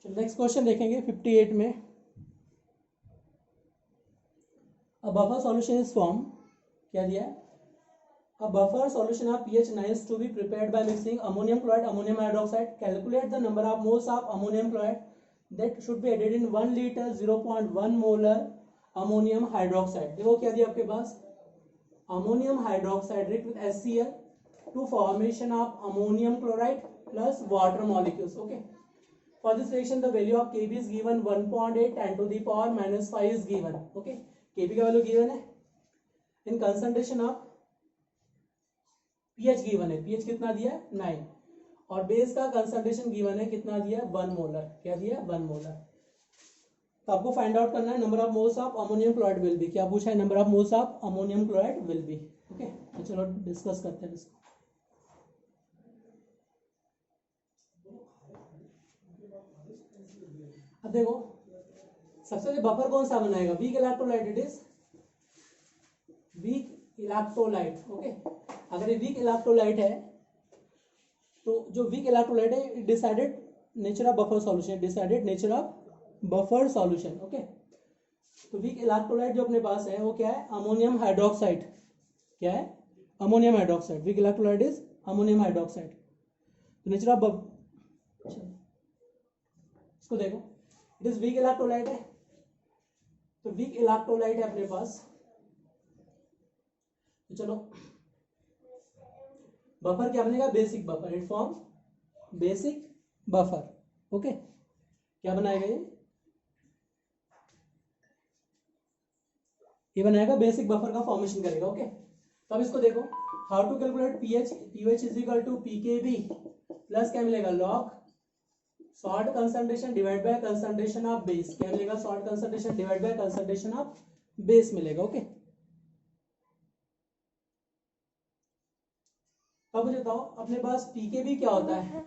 नेक्स्ट क्वेश्चन देखेंगे 58 में, a buffer solution is form, क्या दिया है, a buffer solution of pH 9 to be prepared by mixing ammonium chloride ammonium hydroxide, calculate the number of moles of ammonium chloride that should be added in 1 liter 0.1 molar ammonium hydroxide. देखो क्या दिया आपके पास, ammonium hydroxide react with HCl to formation of ammonium chloride plus water molecules. Okay, for this reaction the value of Kb is given 1.8 10 to the power minus 5 is given. Okay, Kb का value given है, in concentration of pH given है, pH कितना दिया है 9, और base का concentration given है कितना दिया है 1 मोलर, क्या दिया है 1 मोलर। तो आपको फाइंड आउट करना है number of moles of ammonium chloride will be, क्या पूछा है number of moles of ammonium chloride will be. Okay, तो चलो डिस्कस करते हैं इसको। अब देखो सबसे पहले बफर कौन सा बनाएगा, weak electrolyte, it is weak electrolyte. Okay, अगर ये वीक इलेक्ट्रोलाइट है तो जो वीक इलेक्ट्रोलाइट है decided nature of buffer solution, decided nature of buffer solution. Okay, तो वीक इलेक्ट्रोलाइट जो अपने पास है वो क्या है, अमोनियम हाइड्रोक्साइड। क्या है, ammonium hydroxide, weak electrolyte is ammonium hydroxide. तो नेचर ऑफ इसको देखो, इट इज वीक इलेक्ट्रोलाइट है, तो वीक इलेक्ट्रोलाइट है अपने पास। तो चलो बफर क्या बनेगा, basic buffer, it form basic buffer. Okay, क्या बनाएगा ये बनाएगा बेसिक बफर का फॉर्मेशन करेगा। ओके, तो अब इसको देखो, how to calculate pH, pH is equal to pKb plus क्या मिलेगा log salt concentration divide by concentration of base, क्या मिलेगा salt concentration divide by concentration of base मिलेगा। ओके, अब मुझे बताओ अपने पास पीकेबी क्या होता है,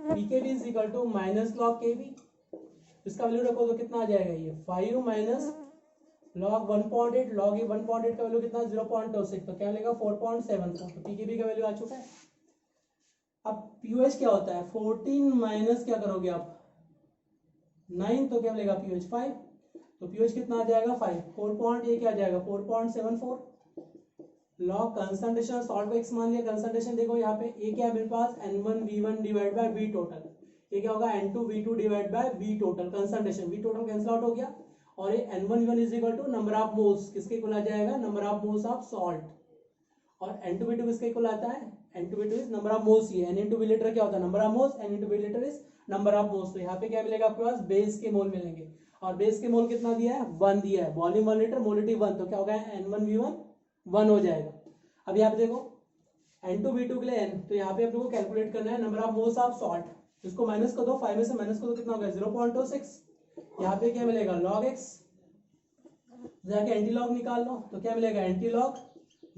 pKb is equal to minus log केबी, इसका वैल्यू रखो तो कितना आ जाएगा ये 5 माइनस लॉग 1.8, लॉग ये 1.8 का वैल्यू कितना 0.26, तो क्या मिलेगा 4.74, तो पीकेबी का वैल्यू आ चुका है। अब पीओएच क्या होता है, 14 माइनस क्या करोगे आप 9, तो क्या मिलेगा पीओएच 5, तो पीओएच कितना आ जाएगा 5, 4. ये क्या आ जाएगा 4.74। लॉग कंसंट्रेशन सॉल्ट को एक्स मान लिया, कंसंट्रेशन देखो यहाँ पे ये क्या है मेरे पास N1V1 divide by V total, ये क्या होगा N2V2 divide by V total, concentration V total cancel out हो गया, और ये N1V1 is equal to number of moles, किसके इक्वल आ जाएगा number of moles of salt, और N2V2 किसके इक्वल आता है, N2V2 is number of moles, ये N into V लीटर क्या होता है number of moles, N into V litre is number of moles. तो यहाँ पे क्या मिलेगा आपके पास बेस के मोल मिलेंगे, और बेस के मोल कितना दिया है 1 दिया है, वॉल्यूम 1 लीटर मोलिटी 1, तो क्या होगा N1V1 1 हो जाएगा। अब यहाँ पे देखो N2V2 के लिए N, तो यहाँ पे आप लोगों को कैलकुलेट करना है number of moles of salt, इसको माइनस कर दो, 5 में से माइनस कर दो कितना होगा 0.26, यहाँ पे क्या मिलेगा log x, जाके एंटी लॉग निकाल लो तो क्या मिलेगा एंटी लॉग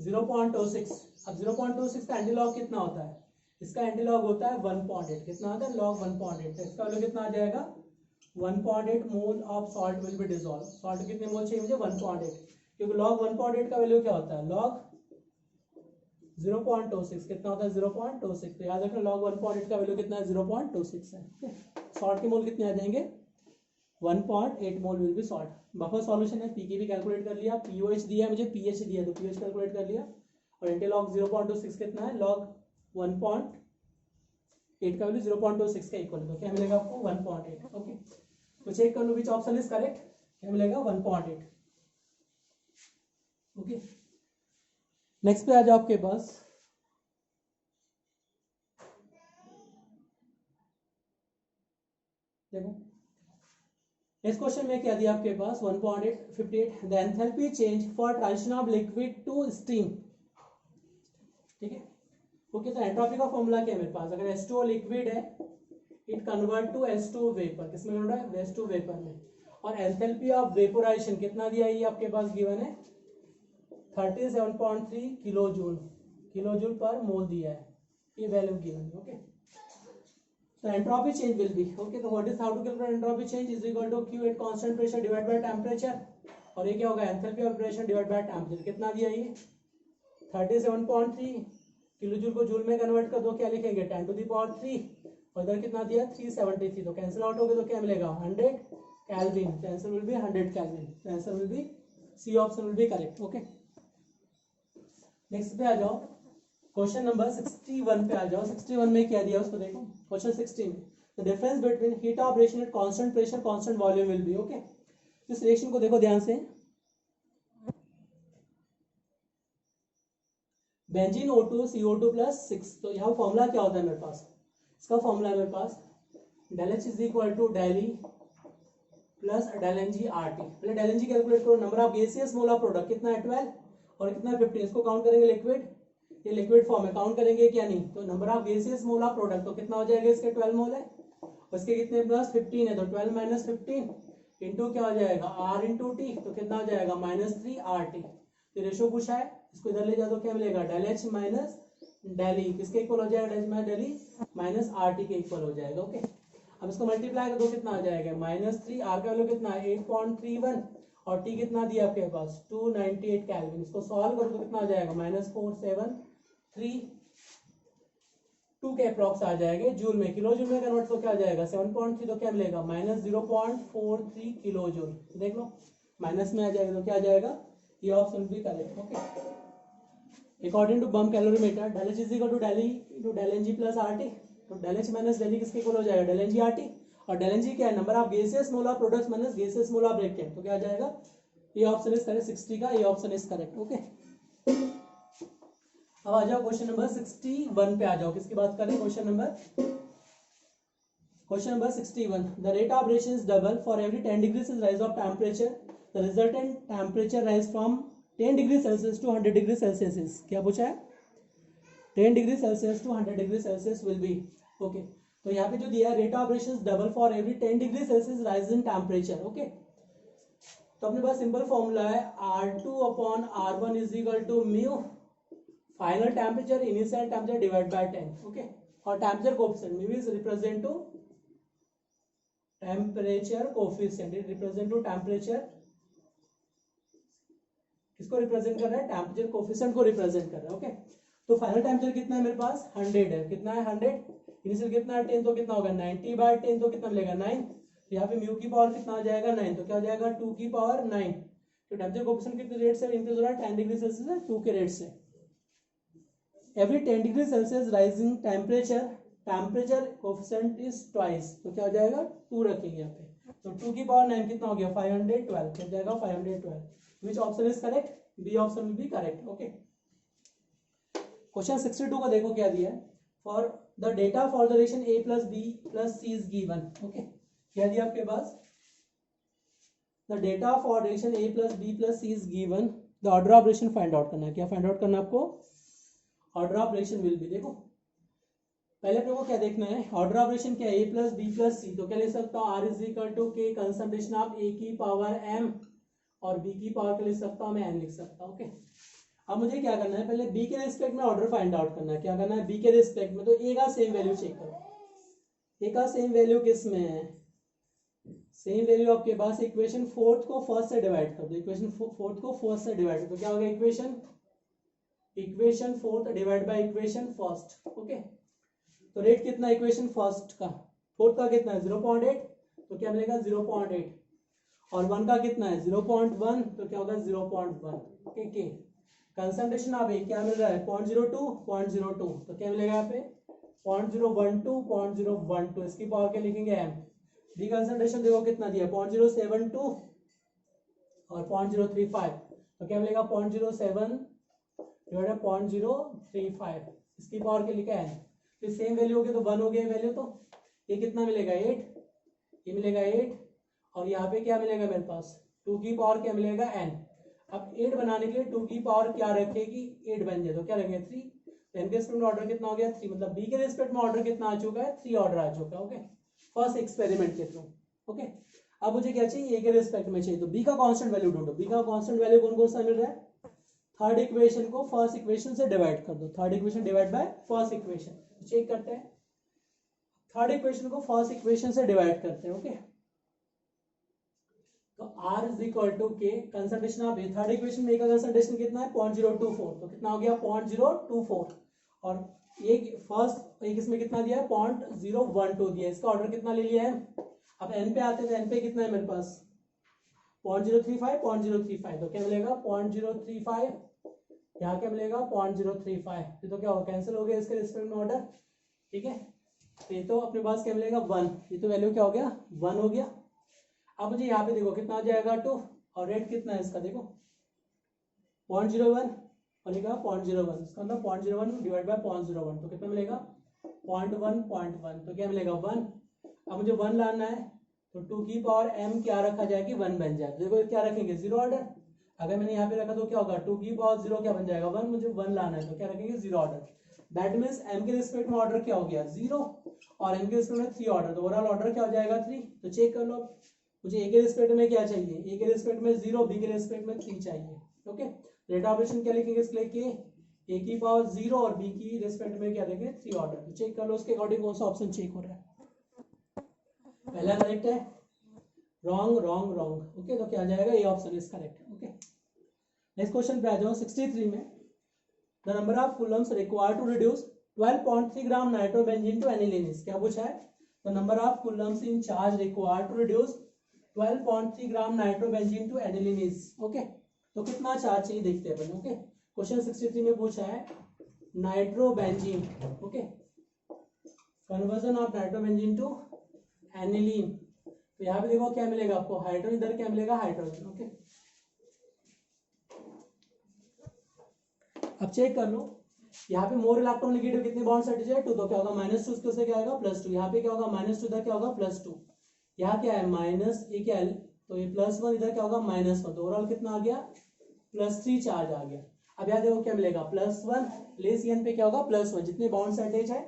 0.26। अब 0.26 का एंटी लॉग कितना होता है, इसका एंटी लॉग होता है 1.8, कितना होता है लॉग 1.8, तो इसका वैल्यू कितना आ जाएगा 1.8 mole of salt will be dissolve. Salt कितने मोल चाहिए मुझे 1.8, क्योंकि log 1.8 का वैल्यू क्या होता है log 0.26, कितना होता है 0.26, तो याद रखना log 1.8 का वैल्यू कितना है 0.26 है। सॉल्ट के मोल कितने आ जाएंगे 1.8 mole will be salt. Buffer solution है, पीकेबी कैलकुलेट कर लिया, पीओएच दिया है मुझे, पीएच दिया तो पीएच कैलकुलेट कर लिया, और एंटी लॉग 0.26 कितना है log 1.8 का वैल्यू 0.26 का इक्वल, तो क्या मिलेगा आपको 1.8। ओके, तो चेक कर लो विच ऑप्शन इज करेक्ट, क्या मिलेगा 1.8। ओके, नेक्स्ट पे आ जाओ आपके पास, देखो इस क्वेश्चन में क्या दिया आपके पास 1.858 the enthalpy change for transition of liquid to steam. ठीक है, ओके, तो एंट्रोपी का फॉर्मूला क्या है मेरे पास, अगर H2O लिक्विड है it convert to H2 vapour, किसमें कन्वर्ट है H2 वेपर में, और एंथैल्पी ऑफ वेपोराइजेशन कितना दिया है ये आपके पास गिवन है 37.3 किलो जूल पर मोल दिया है, ये वैल्यू गिवन है। Okay, so entropy change will be okay, so what is how to calculate entropy change is equal to Q at constant pressure divided by temperature, और ये क्या होगा enthalpy of operation divided by temperature, कितना दिया ये 37.3 kilo joule को joule में convert कर दो, क्या लिखेंगे 10 to the power 3, और इधर कितना दिया 373, तो कैंसिल आउट हो गया तो क्या मिलेगा 100 केल्विन, तो आंसर विल बी 100 केल्विन, तो answer will be C option will be correct. Okay, next पे आ जाओ, क्वेश्चन नंबर 61 पे आ जाओ। 61 में क्या दिया उसको देखो, question 16 the difference between heat of reaction at constant pressure constant volume will be okay. इस रिएक्शन को देखो ध्यान से, बेंजीन O2 CO2 प्लस 6, तो यहाँ फॉर्मूला क्या होता है मेरे पास, इसका फॉर्मूला है मेरे पास del H is equal to del E plus del N G R T. पहले डेल एन जी कैलकुलेट करो, number of gaseous mole of product कितना है 12 और कितना है 15, इसको काउंट करेंगे लिक्विड, ये लिक्विड फॉर्म है, काउंट करेंगे क्या नहीं, तो number of gaseous mole of product तो कितना हो जाएगा, इसके 12 मोल है, उसके कितने प्लस 15 है, तो 12 माइनस 15 इंटू क्या हो जाएगा आर इंटू टी, तो कितना हो जाएगा -3 आर टी। तो रेशो पूछा है, इसको इधर ले जाओ तो क्या मिलेगा del H minus del E, किसके इक्वल हो जाएगा, del H minus del E minus R T के इक्वल हो जाएगा ओके। अब इसको मल्टीप्लाई कर दो, कितना आ जाएगा -3, आर का वैल्यू कितना है 8.31 और टी कितना दिया आपके पास 298 केल्विन। इसको सॉल्व करो तो कितना आ जाएगा -473.2 के अप्रॉक्स आ जाएगा जूल में, किलो जूल में कन्वर्ट तो क्या आ जाएगा 7.3, तो क्या मिलेगा -0.43 किलो जूल। देख लो माइनस में आ जाएगा तो क्या आ जाएगा, ये ऑप्शन भी correct okay. According to bomb calorimeter del H is equal to del E to del N G plus R T, तो del H minus del E किसके इक्वल हो जाएगा del N G R T, और del N G क्या है number of gaseous mole of products minus gaseous mole of reactant, तो क्या आ जाएगा ये ऑप्शन इज करेक्ट 60 का, ये ऑप्शन इज करेक्ट ओके। अब आ जाओ क्वेश्चन नंबर 61 पे आ जाओ, किसकी बात करें, question number 61, the rate of reaction is double for every 10 degree rise of temperature, the resultant temperature rise from 10 degree Celsius to 100 degree Celsius. क्या पूछा है 10 degree Celsius to 100 degree Celsius will be okay. तो यहाँ पे जो दिया है rate of reaction double for every 10 degree Celsius rise in temperature okay. तो अपने पास सिंपल फॉर्मूला है R2 upon R1 is equal to mu final temperature initial temperature divide by 10 okay, और temperature coefficient mu is represent to temperature coefficient, it represent to temperature, किसको represent कर रहा है temperature coefficient को represent कर रहा है ओके। तो फाइनल टेम्परेचर कितना है मेरे पास 100 है, कितना है 100, इनिशियल कितना है 10, तो कितना होगा 90 बाय 10, तो कितना मिलेगा 9, तो यहाँ पे म्यू की पावर कितना आ जाएगा 9, तो क्या हो जाएगा 2 की पावर 9। तो टेम्परेचर कोएफिशिएंट कितने रेट से इंक्रीज हो रहा है 10 डिग्री सेल्सियस से 2 के रेट से। Every 10 degree Celsius rising temperature coefficient is twice, तो क्या हो जाएगा 2 रखेंगे यहाँ पे, तो 2 की पावर 9 कितना हो गया 512, हो जाएगा 512। Which option is correct, B option will be correct okay. Question 62 को देखो क्या दिया है, for the data for the reaction A plus B plus C is given okay. क्या दिया आपके पास, the data for reaction A plus B plus C is given, the order of reaction find out करना है। क्या find out करना है आपको, order of reaction will be, देखो पहले अपने को क्या देखना है, ऑर्डर ऑफ रिएक्शन क्या है A plus B plus C, तो क्या लिख सकता हूँ R is equal to K concentration of A की पावर M और B की पावर के लिख सकता हूँ मैं N लिख सकता हूँ ओके। अब मुझे क्या करना है, पहले B के रिस्पेक्ट में ऑर्डर फाइंड आउट करना है। क्या करना है B के रिस्पेक्ट में, तो A का सेम वैल्यू चेक करो, A का सेम वैल्यू किस में है, सेम वैल्यू आपके पास इक्वेशन फोर्थ को फर्स्ट से डिवाइड कर दो, इक्वेशन फोर्थ को फर्स्ट से डिवाइड कर दो, क्या होगा equation fourth divide by equation first okay. तो रेट कितना है इक्वेशन फर्स्ट का, फोर्थ का कितना है 0.8, तो क्या मिलेगा 0.8, और 1 का कितना है 0.1, तो क्या होगा 0.1 ओके के। कंसंट्रेशन ऑफ A क्या मिल रहा है 0.02, तो क्या मिलेगा यहाँ पे 0.012, इसकी पावर क्या लिखेंगे M। B कंसंट्रेशन देखो कितना दिया 0.072 और 0.035, तो क्या मिलेगा 0.07 डिवाइडेड 0.035, इसकी पावर क्या लिखा है, फिर सेम वैल्यू हो गया तो 1 हो गया वैल्यू, तो ये कितना मिलेगा 8, ये मिलेगा 8, और यहाँ पे क्या मिलेगा मेरे पास 2 की पावर क्या मिलेगा n। अब 8 बनाने के लिए 2 की पावर क्या रखेगी 8 बन जाए, तो क्या रखेंगे 3, तो n के रिस्पेक्ट में ऑर्डर कितना हो गया 3, मतलब B के रिस्पेक्ट में ऑर्डर कितना आ चुका है 3 ऑर्डर आ चुका है ओके, फर्स्ट एक्सपेरिमेंट के थ्रू ओके। अब मुझे क्या चाहिए A के रिस्पेक्ट में चाहिए, तो B का कांस्टेंट वैल्यू ढूंढो। B का कांस्टेंट वैल्यू कौन कौन सा मिल रहा है, थर्ड इक्वेशन को फर्स्ट इक्वेशन से डिवाइड कर दो, third equation divide by first equation, check करते हैं, थर्ड इक्वेशन को फर्स्ट इक्वेशन से डिवाइड करते हैं ओके। तो R is equal to K concentration of A, third equation में A का कंसंट्रेशन कितना है 0.024, तो कितना हो गया 0.024, और एक फर्स्ट एक इसमें कितना दिया है 0.012 दिया है, इसका ऑर्डर कितना ले लिया है। अब N पे आते हैं, तो N पे कितना है मेरे पास 0.035, तो क्या मिलेगा 0.035, यहाँ क्या मिलेगा 0.035, तो क्या होगा कैंसिल हो गया इसके रिस्पेक्ट में ऑर्डर ठीक है। तो ये तो अपने पास क्या मिलेगा 1, ये तो वैल्यू क्या हो गया 1 हो गया। अब मुझे यहाँ पे देखो कितना आ जाएगा 2, और रेट कितना है इसका देखो 0.01, और लिखा 0.01, इसका मतलब 0.01 डिवाइड बाय 0.01, तो कितना मिलेगा 0.1, तो क्या मिलेगा 1। अब मुझे 1 लाना है, तो 2 की पावर m क्या रखा जाएगी 1 बन जाए, देखो क्या रखेंगे 0 ऑर्डर। अगर मैंने यहाँ पे रखा तो क्या होगा 2 की पावर 0 क्या बन जाएगा 1, मुझे 1 लाना है तो क्या रखेंगे 0 ऑर्डर। दैट मीन्स m के रिस्पेक्ट में ऑर्डर क्या हो गया 0, और m के रिस्पेक्ट में 3 ऑर्डर, तो ओवरऑल ऑर्डर क्या हो जाएगा 3। तो चेक कर लो, मुझे a के रिस्पेक्ट में क्या चाहिए, a के रिस्पेक्ट में 0, b के रिस्पेक्ट में 3 चाहिए। ओके, रेट ऑपरेशन क्या लिखेंगे इसके लिए के a की पावर 0 और b की रिस्पेक्ट में क्या देंगे 3 ऑर्डर। तो चेक कर लो उसके अकॉर्डिंग कौन सा ऑप्शन चेक हो रहा है। पहला करेक्ट है, रॉन्ग रॉन्ग रॉन्ग। ओके, तो क्या आ जाएगा ये option is correct. Okay, next question पे आ जाओ 63 में। The number of coulombs required to reduce 12.3 gram nitrobenzene to aniline is, क्या पूछा है, the number of coulombs in charge required to reduce 12.3 gram nitrobenzene to aniline is. Okay, तो कितना charge चाहिए देखते हैं अपन। ओके, क्वेश्चन 63 में पूछा है nitrobenzene, okay, conversion of nitrobenzene to aniline. तो यहाँ पे देखो क्या मिलेगा आपको, हाइड्रोजन, इधर क्या मिलेगा हाइड्रोजन। ओके, अब चेक कर लो, यहाँ पे मोर इलेक्ट्रोनेगेटिव कितने बॉन्ड सेट है 2, तो क्या होगा -2, उसके से क्या आएगा +2, यहाँ पे क्या होगा -2, इधर क्या होगा +2, यहाँ क्या है माइनस, ये क्या है तो ये +1, इधर क्या होगा -1, तो ओवरऑल कितना आ गया +3 चार्ज आ गया। अब यहाँ देखो क्या मिलेगा +1, लेस एन पे क्या होगा +1, जितने बॉन्ड सेटेज है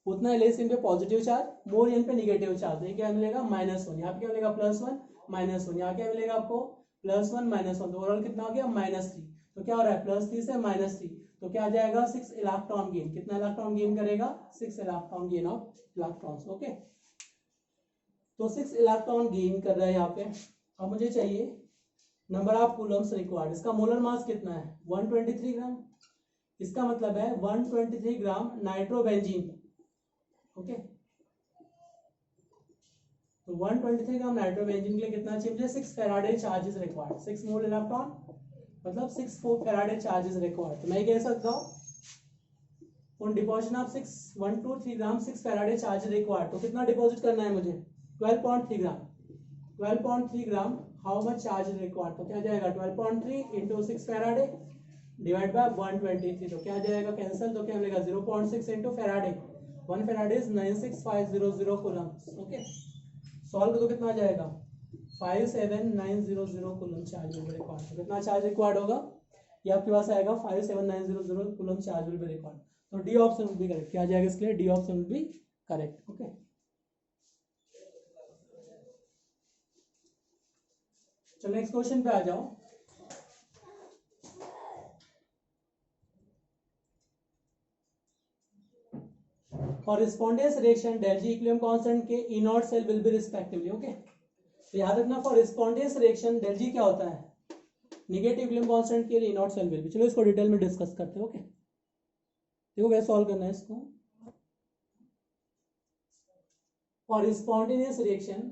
उतना लेस एन पे पॉजिटिव चार्ज, मोर एन पे निगेटिव चार्ज, ये क्या मिलेगा -1, यहाँ पे क्या मिलेगा +1 -1, यहाँ क्या मिलेगा आपको +1 -1, तो ओवरऑल कितना आ गया -3। तो क्या हो रहा है +3 से -3, तो क्या आ जाएगा 6 इलेक्ट्रॉन गेन, कितना इलेक्ट्रॉन गेन करेगा 6 electron gain of electrons. Okay, तो 6 इलेक्ट्रॉन गेन कर रहा है यहाँ पे। अब मुझे चाहिए नंबर ऑफ कूलम्स रिक्वायर्ड, इसका मोलर मास कितना है 123 ग्राम, इसका मतलब है 123 ग्राम नाइट्रोबेंजीन। ओके, तो 123 ग्राम नाइट्रोबेंजीन के लिए कितना चाहिए मुझे 6 फैराडे चार्जेस रिक्वायर्ड, 6 मोल इलेक्ट्रॉन मतलब 6 फैराडे चार्जेस रिक्वायर्ड। तो मैं कह सकता हूँ on deposition of 123 gram 6 Faraday charge required, तो कितना डिपॉजिट करना है मुझे 12.3 ग्राम, 12.3 ग्राम हाउ मच चार्ज रिक्वायर्ड, तो क्या जाएगा 12.3 इंटू 6 फैराडे डिवाइड बाय 123, तो क्या जाएगा कैंसिल, तो क्या मिलेगा 0.6 into Faraday, 1 Faraday is 96500 Coulomb's. Okay, solve तो कितना आ जाएगा 57900 coulomb charge will be required, तो कितना चार्ज रिक्वायर्ड होगा ये आपके पास आएगा 57900 coulomb charge will be required. तो D option will be correct, क्या आ जाएगा इसके लिए D option will be correct. Okay, चलो नेक्स्ट क्वेश्चन पे आ जाओ। Correspondence reaction del G equilibrium constant के E not cell will be respectively. Okay, तो याद रखना कॉरेस्पॉन्डेंस रिएक्शन del G क्या होता है नेगेटिव इक्विलिब्रियम कांस्टेंट के लिए E not cell will be. चलो इसको डिटेल में डिस्कस करते हैं। ओके, देखो कैसे सॉल्व करना है इसको। Correspondence reaction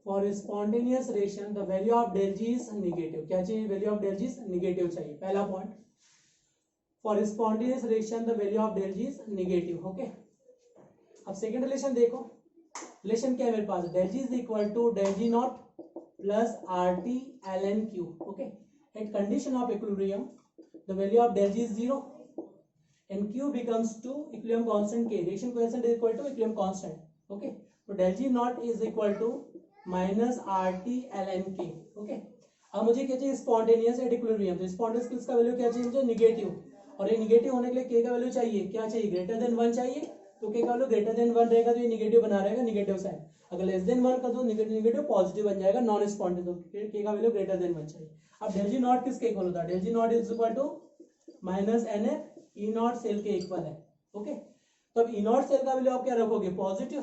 for spontaneous reaction the value of del G is negative, क्या चाहिए value of del G is negative चाहिए, पहला point. For spontaneous reaction the value of del G is negative. Okay, अब second relation देखो, relation क्या है मेरे पास del G is equal to del G not plus RT ln Q। Okay, at condition of equilibrium the value of del G is 0 and Q becomes 2 equilibrium constant K, reaction coefficient is equal to equilibrium constant. Okay, so del G naught is equal to minus RT ln K. Okay, अब मुझे क्या चाहिए spontaneous at equilibrium, तो spontaneous किसका value क्या चाहिए मुझे negative, और ये नेगेटिव होने के लिए K का वैल्यू चाहिए क्या चाहिए ग्रेटर देन 1 चाहिए, तो K का वैल्यू ग्रेटर देन 1 रहेगा तो ये नेगेटिव बना रहेगा नेगेटिव साइन, अगर लेस देन 1 का तो नेगेटिव पॉजिटिव बन जाएगा नॉन स्पॉन्टेनियस, तो K का वैल्यू ग्रेटर देन 1 चाहिए। अब del G नॉट किसके इक्वल होता है del G not is equal to minus NF E not cell के इक्वल है। ओके, तो अब E नॉट सेल का वैल्यू आप क्या रखोगे पॉजिटिव,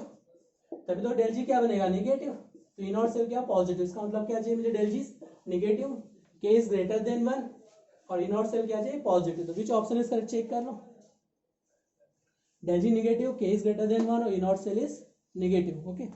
तभी तो del G क्या बनेगा नेगेटिव, तो E नॉट सेल क्या पॉजिटिव, इसका मतलब क्या चाहिए मुझे del G negative, K is greater than 1 और E नॉट सेल क्या चाहिए पॉजिटिव, तो which option is correct check कर लो, del G negative, K is greater than 1 और E not cell is negative. Okay,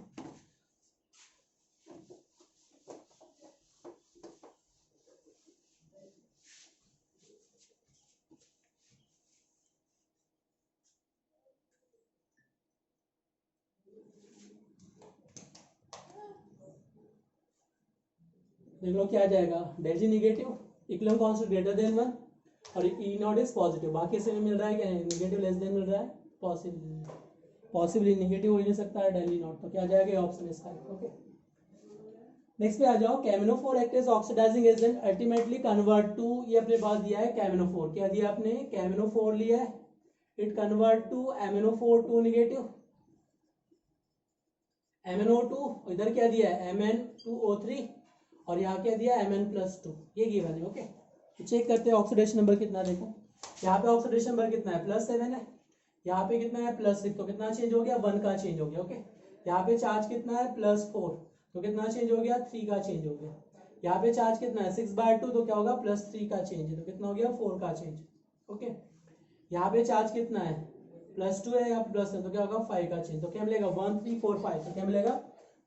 देख लो क्या आ जाएगा, del G negative, equilibrium constant greater than 1 और ई नॉट इज पॉजिटिव। बाकी से मिल रहा है क्या, निगेटिव लेस देन मिल रहा है, पॉसिबली निगेटिव हो ही नहीं सकता है डेल ई नॉट, तो क्या आ जाएगा ऑप्शन इसका। ओके नेक्स्ट पे आ जाओ, कैमिनोफोर act as oxidizing agent ultimately convert to, ये अपने पास दिया है कैमिनोफोर, क्या दिया आपने, कैमिनोफोर लिया है, it convert to MnO4 2 negative, MnO2, इधर क्या दिया है Mn2O3 और यहाँ क्या दिया Mn+2, ये गिवन है। ओके तो चेक करते हैं ऑक्सीडेशन नंबर कितना, देखो यहाँ पे ऑक्सीडेशन नंबर कितना है +7 है, यहाँ पे कितना है +6, तो कितना चेंज हो गया 1 का चेंज हो गया। ओके यहाँ पे चार्ज कितना है +4, तो कितना चेंज हो गया 3 का चेंज हो गया। यहाँ पे चार्ज कितना है 6/2, तो क्या होगा +3 का चेंज है, तो कितना हो गया 4 का चेंज। ओके यहाँ पे चार्ज कितना है +2 है, यहाँ प्लस है, तो क्या होगा 5 का चेंज, तो क्या मिलेगा 1 3 4 5, तो क्या मिलेगा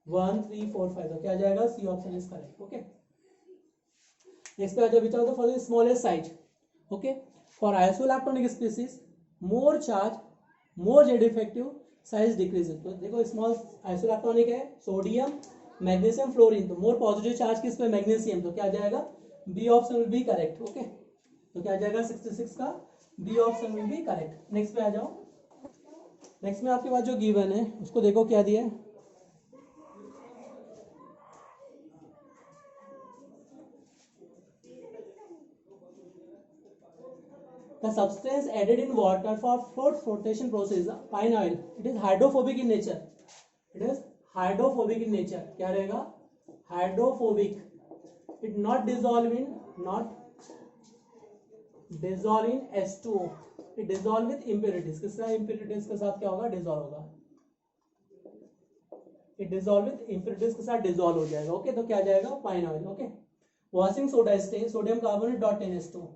1 3 4 5, तो क्या आ जाएगा C option is correct. Okay next पे आ जाओ, which are the following smallest size. Okay for isoelectronic species more charge more Z effective size decreases, तो देखो स्मॉल आइसोइलेक्ट्रॉनिक है, सोडियम मैग्नीशियम फ्लोरीन, तो मोर पॉजिटिव चार्ज किस पे, magnesium, तो क्या आ जाएगा B option will be correct. Okay तो क्या आ जाएगा 66 का B option will be correct. Next पे आ जाओ, नेक्स्ट में आपके पास जो गिवन है उसको देखो क्या दिया है, the substance added in water for flotation process pine oil, it is hydrophobic in nature, it is hydrophobic in nature, क्या रहेगा hydrophobic, it not dissolve in H2O, it dissolve with impurities, किस तरह impurities के साथ क्या होगा dissolve होगा, it dissolve with impurities के साथ डिजोल्व हो जाएगा। ओके तो क्या आ जाएगा pine oil. Okay washing soda stain sodium carbonate dot NH2,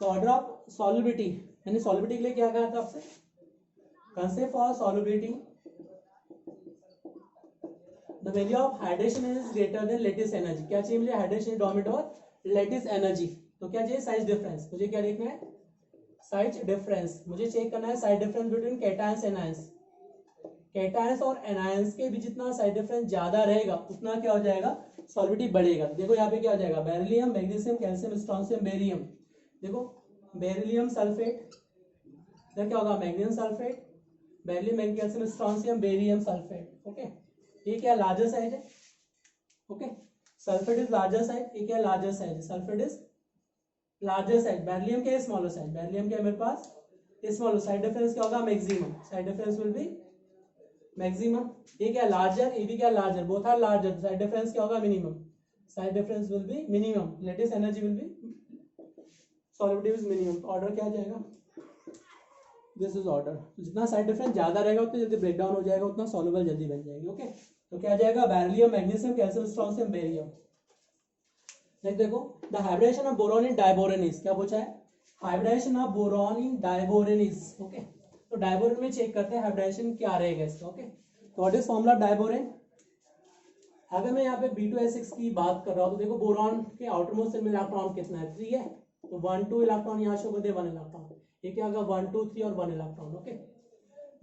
तो ऑर्डर ऑफ सॉल्युबिलिटी, यानी सॉल्युबिलिटी के लिए क्या कहा था आपसे, concept for solubility the value of hydration is greater than lattice energy, क्या चाहिए मुझे हाइड्रेशन डोमिनेट और लेटिस एनर्जी, तो क्या चाहिए साइज डिफरेंस, मुझे क्या देखना है साइज डिफरेंस, मुझे चेक करना है size difference between cations anions, cations और एनायंस के भी जितना साइज डिफरेंस ज्यादा रहेगा उतना क्या हो जाएगा सॉल्युबिलिटी बढ़ेगा। देखो यहाँ पे क्या हो जाएगा beryllium magnesium calcium strontium barium, देखो बेरिलियम सल्फेट, इधर क्या होगा magnesium sulphate, beryllium magnesium calcium strontium barium sulphate. Okay ये क्या लार्जर साइज है, okay sulphate is larger size, ये क्या लार्जर साइज है, sulphate is larger size, beryllium क्या है स्मॉलर साइज, बेरिलियम क्या है मेरे पास स्मॉलर, साइड डिफरेंस क्या होगा maximum, side difference will be maximum, ये क्या लार्जर ये भी क्या larger, both are larger, side difference क्या होगा minimum, side difference will be minimum, latest energy will be solubility is minimum, order क्या आ जाएगा दिस इज ऑर्डर, जितना साइड डिफरेंस ज्यादा रहेगा उतना जल्दी ब्रेक डाउन हो जाएगा, उतना सॉल्युबल जल्दी बन जाएगी। ओके तो क्या आ जाएगा beryllium magnesium calcium strontium barium. Next देखो the hybridization of boron in diboranes, क्या पूछा है hybridization of boron in diboranes. Okay तो डाइबोरेन में चेक करते हैं हाइब्रिडेशन क्या रहेगा इसका। ओके तो व्हाट इज फॉर्मूला डाइबोरेन, अगर मैं यहाँ पे B2S6 की बात कर रहा हूँ तो देखो बोरॉन के आउटर मोस्ट शेल में इलेक्ट्रॉन कितना है 3 है, तो 1 2 इलेक्ट्रॉन यहाँ शो कर दे 1 इलेक्ट्रॉन, ये क्या होगा 1 2 3 और 1 इलेक्ट्रॉन। ओके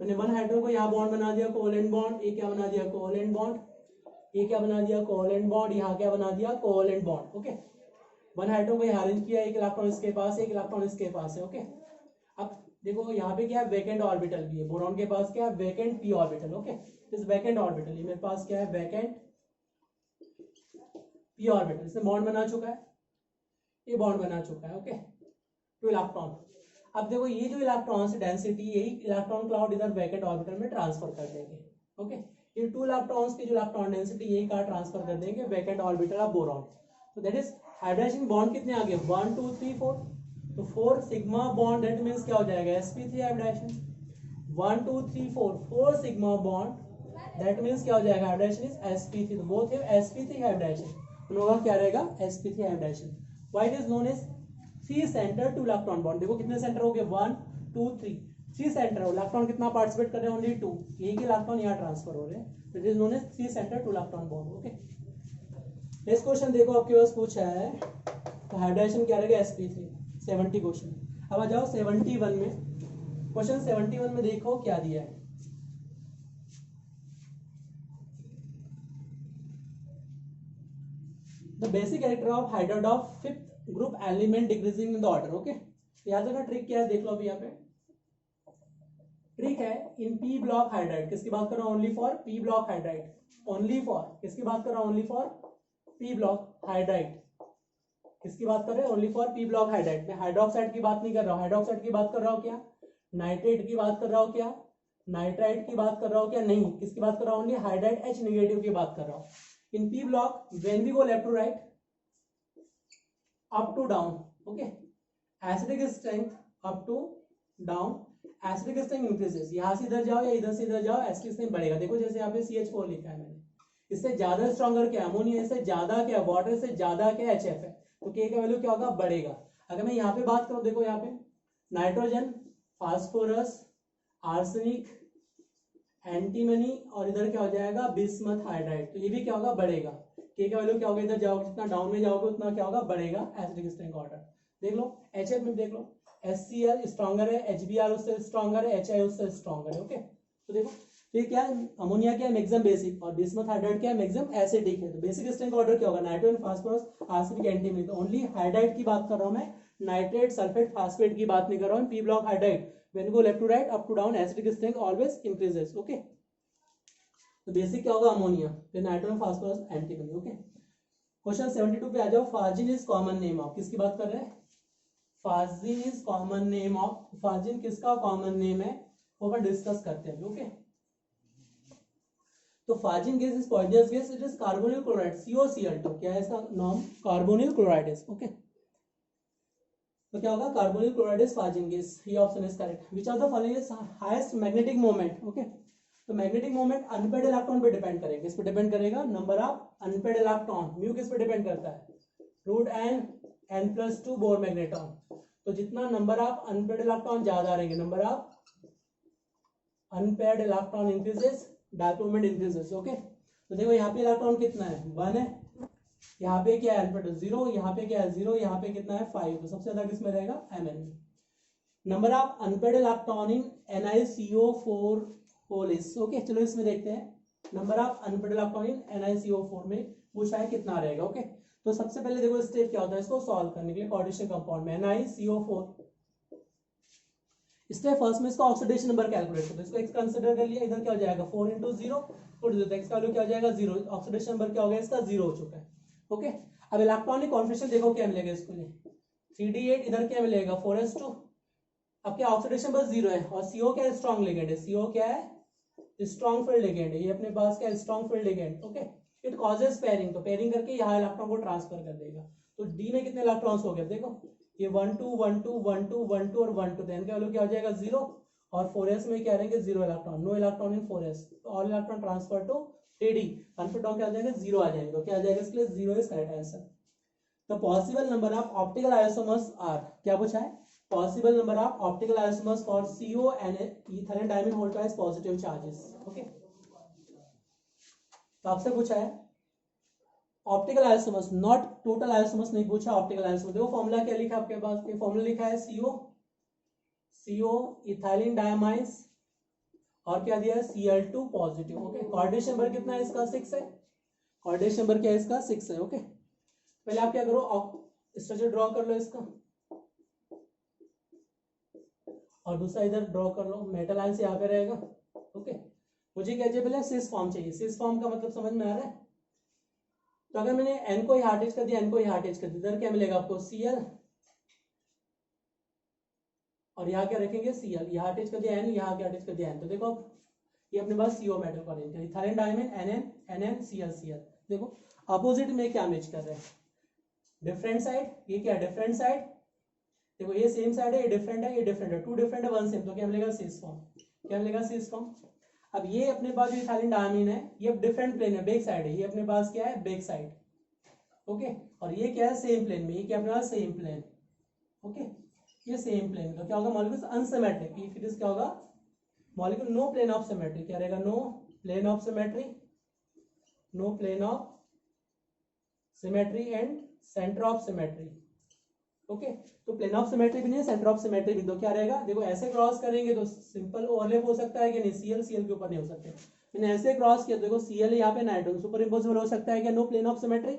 मैंने 1 हाइड्रोजन को यहाँ बॉन्ड बना दिया कोवेलेंट बॉन्ड, ये क्या बना दिया कोवेलेंट बॉन्ड, ये क्या बना दिया कोवेलेंट बॉन्ड, यहाँ क्या बना दिया कोवेलेंट बॉन्ड। ओके 1 हाइड्रोजन को यहाँ अरेंज किया, एक इलेक्ट्रॉन इसके पास है एक इलेक्ट्रॉन इसके पास है। ओके अब देखो यहाँ पे क्या है वैकेंट ऑर्बिटल भी है, बोरॉन के पास क्या है वैकेंट p ऑर्बिटल। ओके इस वैकेंट ऑर्बिटल ये मेरे पास क्या है वैकेंट p ऑर्बिटल, इसने बॉन्ड बना चुका है, ये बॉन्ड बना चुका है। ओके 2 इलेक्ट्रॉन, अब देखो ये जो इलेक्ट्रॉन से डेंसिटी यही इलेक्ट्रॉन क्लाउड इधर वैकेंट ऑर्बिटल में ट्रांसफर कर देंगे। ओके ये 2 इलेक्ट्रॉन्स की जो इलेक्ट्रॉन डेंसिटी यही कहाँ ट्रांसफर कर देंगे वैकेंट ऑर्बिटल ऑफ बोरॉन, तो दैट इज हाइड्रोजन बॉन्ड कितने आ गए 1 2 3 4, तो 4 सिग्मा बॉन्ड दैट मींस क्या हो जाएगा sp3 hybridization, 1 2 3 4 4 sigma bond that means क्या हो जाएगा हाइब्रिडेशन इज sp3, तो बोथ है sp3 हाइब्रिडेशन, दोनों का क्या रहेगा sp3 hybridization. Why it is known as 3 centre 2 electron bond, देखो कितने सेंटर हो गए 1 2 3 3 सेंटर हो, इलेक्ट्रॉन कितना पार्टिसिपेट कर रहे हैं ओनली 2, एक इलेक्ट्रॉन यहाँ ट्रांसफर हो रहे हैं, it is known as 3 centre 2 electron bond. Okay next question देखो आपके पास पूछा है तो हाइब्रिडेशन क्या रहेगा sp3 70 क्वेश्चन। अब आ जाओ 71 में, क्वेश्चन 71 में देखो क्या दिया है, the basic character of hydride of fifth group element decreasing in the order. Okay, याद रखना ट्रिक क्या है, देख लो अभी यहाँ पे ट्रिक है। इन पी ब्लॉक हाइड्राइड, किसकी बात कर रहा हूँ, only for P block hydride, only for किसकी बात कर रहा हूँ, only for P block hydride, किसकी बात कर रहे हैं, only for P block hydride. मैं हाइड्रोक्साइड की बात नहीं कर रहा हूँ, हाइड्रोक्साइड की बात कर रहा हूँ क्या, नाइट्रेट की बात कर रहा हूँ क्या, नाइट्राइट की बात कर रहा हूँ क्या, नहीं, किसकी बात कर रहा हूँ, ओनली हाइड्राइड H नेगेटिव की बात कर रहा हूँ। In P block when we go left to right, up to down, okay, acidic strength up to down, acidic strength increases, यहां से इधर जाओ या इधर से इधर जाओ, एसिडिक स्ट्रेंथ बढ़ेगा। देखो जैसे यहाँ पे CH4 लिखा है मैंने, इससे ज्यादा स्ट्रॉन्गर क्या अमोनिया, इससे ज्यादा क्या वाटर, से ज्यादा क्या HF है, तो K का वैल्यू क्या होगा, बढ़ेगा। अगर मैं यहाँ पे बात करूं, देखो यहाँ पे नाइट्रोजन, फास्फोरस, आर्सेनिक, एंटीमनी, और इधर क्या हो जाएगा, बिस्मथ हाइड्राइड, तो ये भी क्या होगा, बढ़ेगा। K का वैल्यू क्या होगा, इधर जाओगे जितना डाउन में जाओगे उतना क्या होगा, बढ़ेगा एसिडिक स्ट्रेंथ का ऑर्डर। देख लो HF में देख लो, HCl स्ट्रॉन्गर है, HBr उससे स्ट्रॉन्गर है, HI उससे स्ट्रॉन्गर है। ओके, तो देखो फिर क्या है, अमोनिया क्या है, मैक्सिमम बेसिक, और बिस्मथ हाइड्राइड क्या है, मैक्सिमम एसिडिक है। तो बेसिक स्ट्रेंथ का ऑर्डर क्या होगा, नाइट्रोजन, फास्फोरस, आर्सेनिक, एंटीमनी। तो ओनली हाइड्राइड की बात कर रहा हूं मैं, नाइट्रेट, सल्फेट, फास्फेट की बात नहीं कर रहा हूं। P block hydride when go left to right, up to down, acidic strength always increases. Okay, तो बेसिक क्या होगा, अमोनिया, फिर nitrogen, phosphorus, antimony. Okay, question 72 पे आ जाओ। Phosgene is common name of, किसकी बात कर रहे हैं, phosgene is common name of, phosgene किसका कॉमन नेम है वो अपन डिस्कस करते हैं। ओके, तो phosgene gas is poisonous gas, it is carbonyl chloride COCl2, क्या है इसका नाम, कार्बोनिल क्लोराइड। ओके, तो क्या होगा, कार्बोनिल क्लोराइड इज फाजिन गैस, ये option is correct. Which of the following is highest magnetic moment. Okay, तो मैग्नेटिक मोमेंट अनपेड इलेक्ट्रॉन पे डिपेंड करेगा, किस पे डिपेंड करेगा, number of unpaired electron, mu किस पे डिपेंड करता है, √n+2 बोर मैग्नेटॉन। तो जितना नंबर ऑफ अनपेड इलेक्ट्रॉन ज्यादा रहेंगे, number of unpaired electron increases, dipole moment increases. Okay, तो देखो यहाँ पे इलेक्ट्रॉन कितना है, 1 है, यहाँ पे क्या है, अनपेड 0, यहाँ पे क्या है 0, यहाँ पे कितना है 5, तो सबसे ज्यादा किसमें रहेगा, Mn में। Number of unpaired electron in NiCO4 Hollis. Okay, चलो इसमें देखते हैं, number of unpaired electron in NiCO4 में पूछा है कितना रहेगा। ओके, तो सबसे पहले देखो स्टेप क्या होता है, इसको सॉल्व करने के लिए कोऑर्डिनेशन कंपाउंड में NiCO4, स्टेप फर्स्ट में इसका ऑक्सीडेशन नंबर कैलकुलेट करते हैं, इसको x कंसीडर कर लिया, इधर क्या हो जाएगा 4 × 0 पुट देते हैं, x का वैल्यू क्या हो जाएगा 0, ऑक्सीडेशन नंबर क्या हो गया इसका 0 हो चुका है। ओके, अब इलेक्ट्रॉनिक कॉन्फिगरेशन देखो क्या मिलेगा इसको लिए, 3d8, इधर क्या मिलेगा 4s2, अब क्या ऑक्सीडेशन बस 0 है, और CO क्या है, स्ट्रॉन्ग लिगेंड है, CO क्या है, स्ट्रॉन्ग फील्ड लिगेंड है, ये अपने पास क्या है, strong field ligand. Okay, it causes pairing, तो पेयरिंग करके यहाँ इलेक्ट्रॉन को ट्रांसफर कर देगा। तो D में कितने इलेक्ट्रॉन्स हो गए, देखो ये 1 2 1 2 1 2 1 2 और 1 2, इनका वैल्यू क्या हो जाएगा 0, और 4s में क्या रहेंगे 0 electron, no electron in 4s, all electron transfer to AD, convert क्या आ जाएगा 0 आ जाएंगे, तो क्या आ जाएगा इसके लिए 0 is correct answer. The possible number of optical isomers are, क्या पूछा है, possible number of optical isomers for CO and ethyl diamine hold twice positive charges. Okay, तो आपसे पूछा है optical isomers, not total isomers नहीं पूछा, ऑप्टिकल आइसोमर्स। देखो फॉर्मूला क्या लिखा है आपके पास, ये फॉर्मूला लिखा है CO इथाइलिन डायमाइन्स, और क्या दिया है Cl2 positive. Okay, coordination number कितना है इसका 6 है, कोऑर्डिनेशन नंबर क्या है इसका 6 है। ओके, पहले आप क्या करो, स्ट्रक्चर ड्रॉ कर लो इसका, और दूसरा इधर ड्रॉ कर लो, मेटल आयन से यहाँ पे रहेगा। ओके, मुझे क्या चाहिए, पहले सिस फॉर्म चाहिए, सिस फॉर्म का मतलब समझ में आ रहा है। तो अगर मैंने n को यहाँ अटैच कर दिया, n को यहाँ अटैच कर दिया, इधर क्या मिलेगा आपको Cl, और यहाँ क्या रखेंगे Cl, यहाँ अटैच कर दिया n, यहाँ क्या अटैच कर दिया n, तो देखो ये अपने पास CO मेटल का अरेंज है, इथाइलिन डायमीन NN Cl। देखो अपोजिट में क्या मैच कर रहे हैं, डिफरेंट साइड, ये क्या डिफरेंट साइड, देखो ये सेम साइड है, ये डिफरेंट है, ये डिफरेंट है, 2 डिफरेंट है 1 सेम, तो क्या मिलेगा सिस फॉर्म, क्या मिलेगा सिस फॉर्म। अब ये अपने पास जो इथाइलिन डायमीन है, ये डिफरेंट प्लेन है, बैक साइड है, ये अपने पास क्या है बैक साइड। ओके, और ये क्या है सेम प्लेन में, ये क्या अपने पास सेम प्लेन। ओके, ये सेम प्लेन, तो क्या होगा molecules unsymmetric, if it is क्या होगा molecule no plane of symmetry, क्या रहेगा no plane of symmetry, no plane of symmetry and centre of symmetry. Okay, तो प्लेन ऑफ सिमेट्री भी नहीं है, सेंटर ऑफ सिमेट्री भी, तो क्या रहेगा, देखो ऐसे क्रॉस करेंगे तो सिंपल ओवरलैप हो सकता है कि नहीं, Cl के ऊपर नहीं हो सकते, मैंने ऐसे क्रॉस किया, देखो Cl यहाँ पे नाइट्रोजन सुपर इम्पोजिबल हो सकता है क्या, नो प्लेन ऑफ सिमेट्री।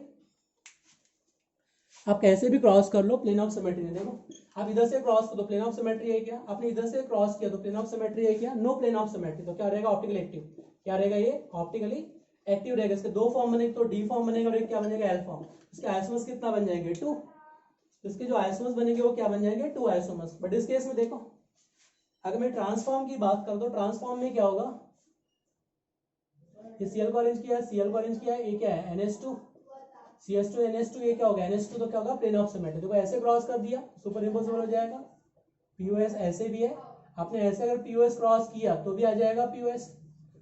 आप कैसे भी क्रॉस कर लो प्लेन ऑफ सिमेट्री में। देखो आप इधर से क्रॉस कर दो, प्लेन ऑफ सिमेट्री है क्या, आपने इधर से क्रॉस किया तो प्लेन ऑफ सिमेट्री है क्या, नो प्लेन ऑफ सिमेट्री, तो क्या रहेगा ऑप्टिकली एक्टिव, क्या रहेगा ये ऑप्टिकली एक्टिव रहेगा। इसके दो फॉर्म बनेंगे, तो डी फॉर्म बनेगा और एक क्या बनेगा एल फॉर्म। इसके आइसोमर्स कितना बन जाएंगे 2, इसके जो आइसोमर्स बनेंगे वो क्या बन जाएंगे 2 आइसोमर्स। बट इस केस में देखो अगर मैं ट्रांसफॉर्म की बात करूं तो ट्रांसफॉर्म में क्या होगा, ये Cl को अरेंज किया है, Cl को अरेंज किया है, ये क्या है NH2 CH2 NH2, ये क्या होगा NH2, तो क्या होगा प्लेन ऑफ सिमेट्री। देखो ऐसे क्रॉस कर दिया सुपर इम्पोजिबल हो जाएगा। POS ऐसे भी है, आपने ऐसे अगर POS क्रॉस किया तो भी आ जाएगा POS,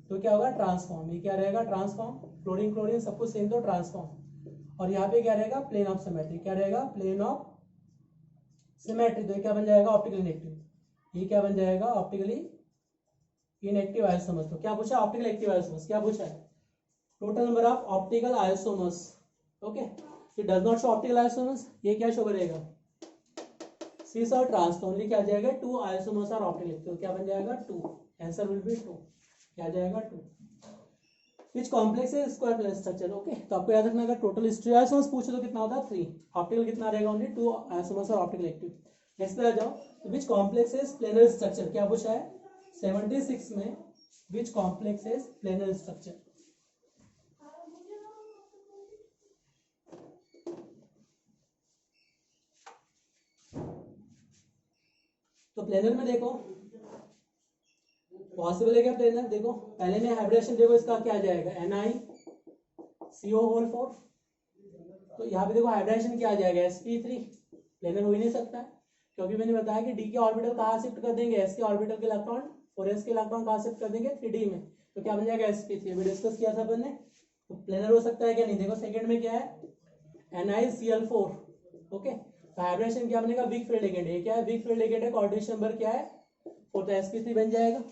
तो क्या होगा ट्रांसफॉर्म, ये क्या रहेगा ट्रांसफॉर्म, क्लोरीन क्लोरीन सब कुछ सेम तो ट्रांसफॉर्म। और यहाँ पे क्या रहेगा प्लेन ऑफ सिमेट्री, क्या रहेगा प्लेन ऑफ सिमेट्री, तो ये क्या बन जाएगा ऑप्टिकली इनएक्टिव, ये क्या बन जाएगा ऑप्टिकली इनएक्टिव आइसोमर्स। तो क्या पूछा ऑप्टिकल एक्टिव आइसोमर्स, क्या पूछा है total number of optical isomers. Okay it does not show optical isomers, ये क्या शो करेगा सीस और ट्रांस, तो ओनली क्या आ जाएगा 2 आइसोमर्स आर ऑप्टिकल एक्टिव, तो क्या बन जाएगा 2, आंसर विल बी 2, क्या आ जाएगा 2। विच कॉम्प्लेक्स है स्क्वायर प्लेन स्ट्रक्चर। ओके तो आपको याद रखना अगर टोटल आइसोमर्स पूछे तो कितना होता है 3, ऑप्टिकल कितना रहेगा only 2 isomers are optical active. Next पे आ जाओ, which complex is planar structure, क्या पूछा है 76 में, which complex is planar structure. तो प्लेनर में देखो पॉसिबल है क्या प्लेनर, देखो पहले में हाइब्रिडेशन देखो इसका क्या आ जाएगा NiCO4, तो यहाँ पे देखो हाइब्रिडेशन क्या आ जाएगा sp3, प्लेनर हो ही नहीं सकता है क्योंकि मैंने बताया कि d के ऑर्बिटल कहाँ शिफ्ट कर देंगे, s के ऑर्बिटल के इलेक्ट्रॉन, 4s के इलेक्ट्रॉन कहाँ शिफ्ट कर देंगे 3d में, तो क्या बन जाएगा sp3, अभी डिस्कस किया था अपन ने। तो प्लेनर हो सकता है क्या नहीं, देखो सेकंड में क्या है NiCl4, ओके तो हाइब्रिडेशन क्या बनेगा वीक फील्ड लिगेंड, ये क्या है वीक फील्ड लिगेंड है, कोऑर्डिनेशन नंबर क्या है 4, तो sp3 बन जाएगा।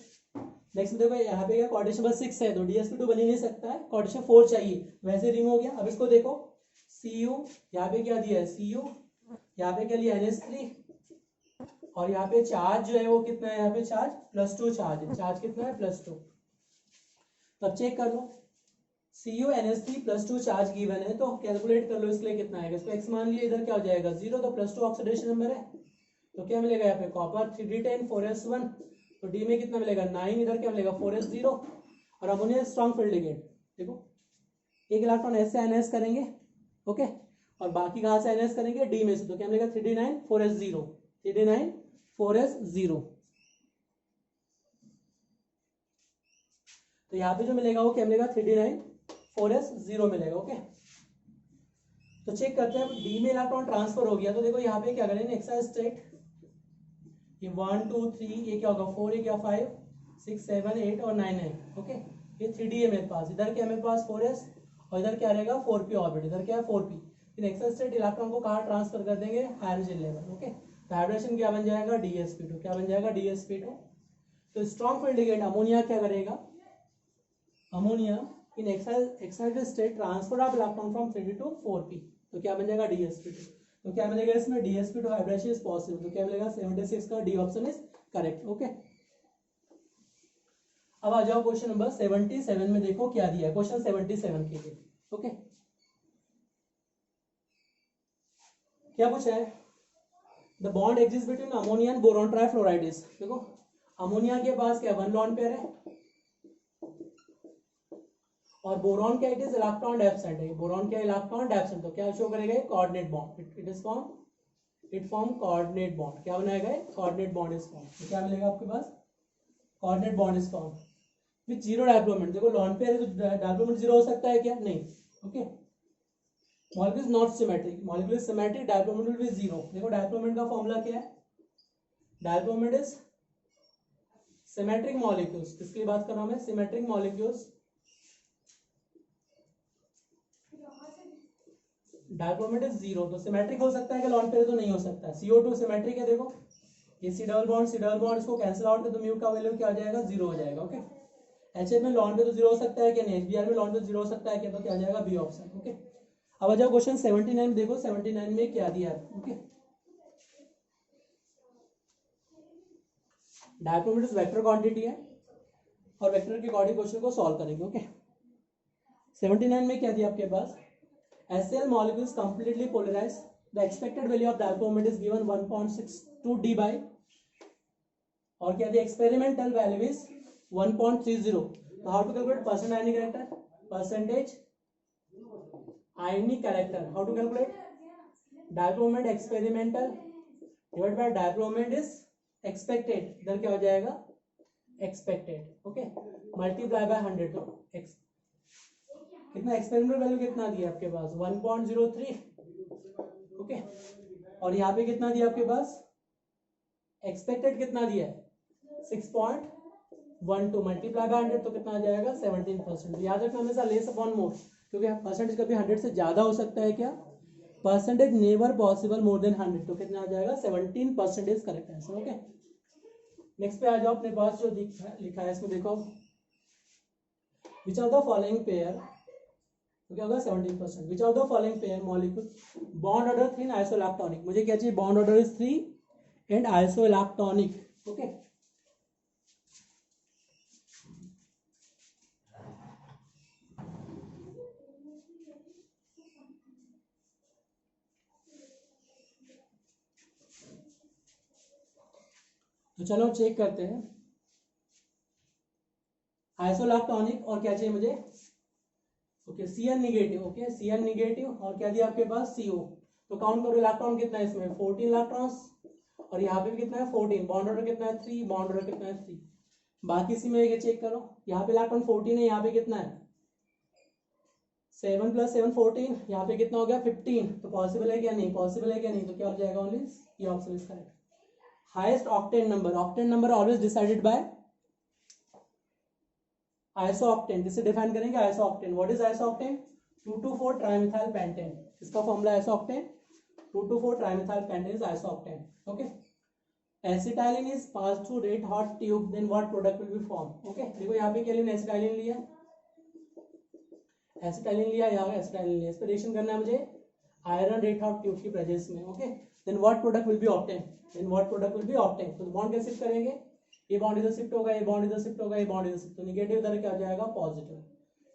नेक्स्ट देखो यहाँ पे क्या कोऑर्डिनेशन नंबर 6 है, तो dsp2 बन ही नहीं सकता है, कोऑर्डिनेशन 4 चाहिए, वैसे रिमूव हो गया। अब इसको देखो Cu, यहाँ पे क्या दिया है Cu, यहाँ पे क्या लिया NH3, और यहाँ पे चार्ज जो है वो कितना है, यहाँ पे चार्ज +2 चार्ज है, चार्ज कितना है +2। तो अब चेक कर लो Cu NH3 +2 चार्ज गिवन है, तो कैलकुलेट कर लो इसके लिए कितना आएगा, इसको x मान लिया, इधर क्या हो जाएगा 0, तो +2 ऑक्सीडेशन नंबर है, तो क्या मिलेगा यहाँ पे कॉपर 3d10 4s1, तो d में कितना मिलेगा 9, इधर क्या मिलेगा 4s0, और अमोनिया स्ट्रॉन्ग फील्ड लिगेंड, देखो एक इलेक्ट्रॉन ऐसे आयनाइज करेंगे, ओके और बाकी कहाँ से आयनाइज करेंगे d में से, तो क्या मिलेगा 3d9 4s0, 3d9 4s0, तो यहाँ पे जो मिलेगा वो क्या मिलेगा 3d9 4s0 मिलेगा। ओके तो चेक करते हैं, डी में इलेक्ट्रॉन ट्रांसफर हो गया, तो देखो यहाँ पे क्या करेंगे एक्साइज स्टेट, ये 1 2 3, ये क्या होगा 4, ये क्या 5 6 7 8 और 9 है, ओके ये 3d है मेरे पास, इधर क्या है मेरे पास 4s, और इधर क्या रहेगा 4p ऑर्बिट, इधर क्या है 4p, फिर एक्साइज स्टेट इलेक्ट्रॉन को कहाँ ट्रांसफर कर देंगे हाइड्रोजन लेवल, ओके तो हाइड्रोजन क्या बन जाएगा dsp2, क्या बन जाएगा dsp2। तो स्ट्रॉन्ग फील्ड लिगेंड अमोनिया क्या करेगा, ammonia in excited state transfer of electron from 3d to 4p, तो क्या बन जाएगा dsp2, तो क्या मिलेगा इसमें dsp2 हाइब्रिडेशन इज पॉसिबल, तो क्या मिलेगा 76 का D option is correct. Okay अब आ जाओ क्वेश्चन नंबर 77 में, देखो क्या दिया है क्वेश्चन 77 के लिए। ओके क्या पूछा है, the bond exist between ammonia and boron trifluoride is, देखो अमोनिया के पास क्या 1 लॉन पेयर है और बोरॉन क्या इट इज इलेक्ट्रॉन एब्सेंट है, बोरॉन क्या इलेक्ट्रॉन एब्सेंट, तो क्या शो करेगा coordinate bond, it is form coordinate bond, क्या बनाएगा कोऑर्डिनेट बॉन्ड इज फॉर्म, तो क्या मिलेगा आपके पास coordinate bond is form with zero dipole moment, देखो लॉन पेयर है तो डायप्लोमेंट जीरो हो सकता है क्या नहीं, okay molecule is not symmetric, molecule is symmetric dipole moment will be zero. देखो डायप्लोमेंट का फॉर्मूला क्या है, डायप्लोमेंट इज सिमेट्रिक मॉलिक्यूल्स, किसकी लिए बात कर रहा हूं मैं सिमेट्रिक मॉलिक्यूल्स, डायप्लोमेंट इज जीरो, तो सिमेट्रिक हो सकता है कि लॉन पेयर तो नहीं हो सकता है, CO2 सिमेट्रिक है, देखो ये सी डबल बॉन्ड इसको कैंसिल आउट कर तो म्यू का वैल्यू क्या आ जाएगा जीरो हो जाएगा। ओके HF में लॉन पे तो जीरो हो सकता है क्या नहीं, HBr में लॉन पे जीरो हो सकता है क्या, तो क्या आ जाएगा बी ऑप्शन। ओके अब आ जाओ क्वेश्चन 79 देखो 79 में क्या दिया है, okay displacement is vector quantity है और वेक्टर के अकॉर्डिंग क्वेश्चन को सॉल्व करेंगे। ओके 79 में क्या दिया आपके पास, HCl molecule is completely polarized the expected value of dipole moment is given 1.62 Debye, और क्या दिया, एक्सपेरिमेंटल वैल्यू इज 1.30. तो how to calculate percent ionic character, percentage ionic character, how to calculate dipole moment experimental divide by dipole moment is expected, इधर क्या हो जाएगा expected, okay, multiply by 100. तो कितना एक्सपेरिमेंटल वैल्यू कितना दिया आपके पास 1.03, ओके, और यहाँ पे कितना दिया आपके पास एक्सपेक्टेड कितना दिया है 6.12 मल्टीप्लाई बाय 100 तो कितना आ जाएगा 17%. याद रखना हमेशा लेस अपॉन मोर, क्योंकि परसेंटेज कभी 100 से ज्यादा हो सकता है, क्या percentage never possible more than 100, तो कितना आ जाएगा 17% is correct answer, okay. Next पे आ जाओ, अपने पास जो लिखा है इसमें देखो, which of the following pair, तो क्या होगा 17%, which of the following pair molecule bond order 3 isoelectronic, मुझे क्या चाहिए bond order is 3 and isoelectronic, okay. तो चलो चेक करते हैं, आइसोइलेक्ट्रॉनिक और क्या चाहिए मुझे, okay Cn negative, okay Cn negative, और क्या दिया आपके पास CO. तो काउंट करो इलेक्ट्रॉन कितना है इसमें 14 इलेक्ट्रॉन्स, और यहाँ पे भी कितना है 14, बॉन्ड ऑर्डर कितना है 3, बॉन्ड ऑर्डर कितना है 3. बाकी इसी में चेक करो, यहाँ पे इलेक्ट्रॉन 14 है, यहाँ पे कितना है 7 + 7 14, यहाँ पे कितना हो गया 15. तो पॉसिबल है क्या नहीं, पॉसिबल है क्या नहीं, तो क्या हो जाएगा ओनली ये option is correct. Highest octane number always decided by isooctane, जिसे डिफाइन करेंगे isooctane. What is isooctane 2,2,4 trimethyl pentane, इसका formula isooctane 2,2,4 trimethyl pentane is isooctane, okay. Acetylene is pass through red hot tube, then what product will be form, okay. देखो यहाँ पे क्या लिया, acetylene लिया, acetylene लिया, यहाँ एसिटाइलिन लिया, इस पर रिएक्शन करना है मुझे आयरन रेड हॉट ट्यूब की प्रेजेंस में, okay. Then what product will be obtain, then what product will be obtain. तो बॉन्ड कैसे शिफ्ट करेंगे, ये बॉन्ड इधर शिफ्ट होगा, ये बॉन्ड इधर शिफ्ट होगा, ये बॉन्ड इधर शिफ्ट, तो नेगेटिव इधर क्या हो जाएगा पॉजिटिव,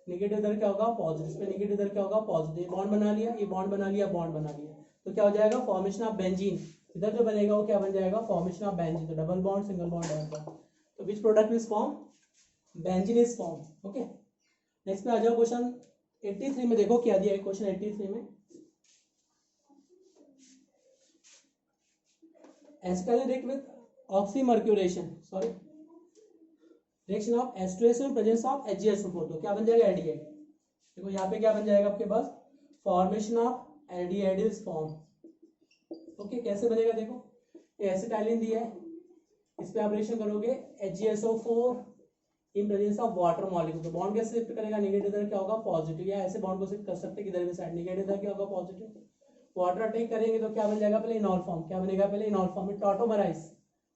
नेगेटिव इधर क्या होगा पॉजिटिव, इस पे नेगेटिव इधर क्या होगा पॉजिटिव. ये बॉन्ड बना लिया, ये बॉन्ड बना लिया, बॉन्ड बना लिया, तो क्या हो जाएगा फॉर्मेशन ऑफ बेंजीन. इधर जो बनेगा वो क्या बन जाएगा फॉर्मेशन ऑफ बेंजीन, तो double bond single bond double bond. तो which product is form, benzene is form, okay. Next पे आ जाओ, क्वेश्चन 83 में देखो क्या दिया है, क्वेश्चन 83 में acetylene react with oxymercuration, sorry reaction of एस्टरेशन प्रेजेंस ऑफ HgSO4, तो क्या बन जाएगा एल्डिहाइड. देखो यहाँ पे क्या बन जाएगा आपके पास formation of aldehyde is form, okay. कैसे बनेगा देखो, एसिटाइलिन दिया है, इस पे आप रिएक्शन करोगे HgSO4 in presence of water molecule, तो बॉन्ड कैसे शिफ्ट करेगा, नेगेटिव इधर क्या होगा पॉजिटिव, या ऐसे बॉन्ड को शिफ्ट कर सकते हैं किधर भी साइड, नेगेटिव इधर क्या होगा पॉजिटिव. वाटर अटैक करेंगे तो क्या बन जाएगा पहले इनॉल फॉर्म, क्या बनेगा पहले इनॉल फॉर्म में टॉटोमराइज,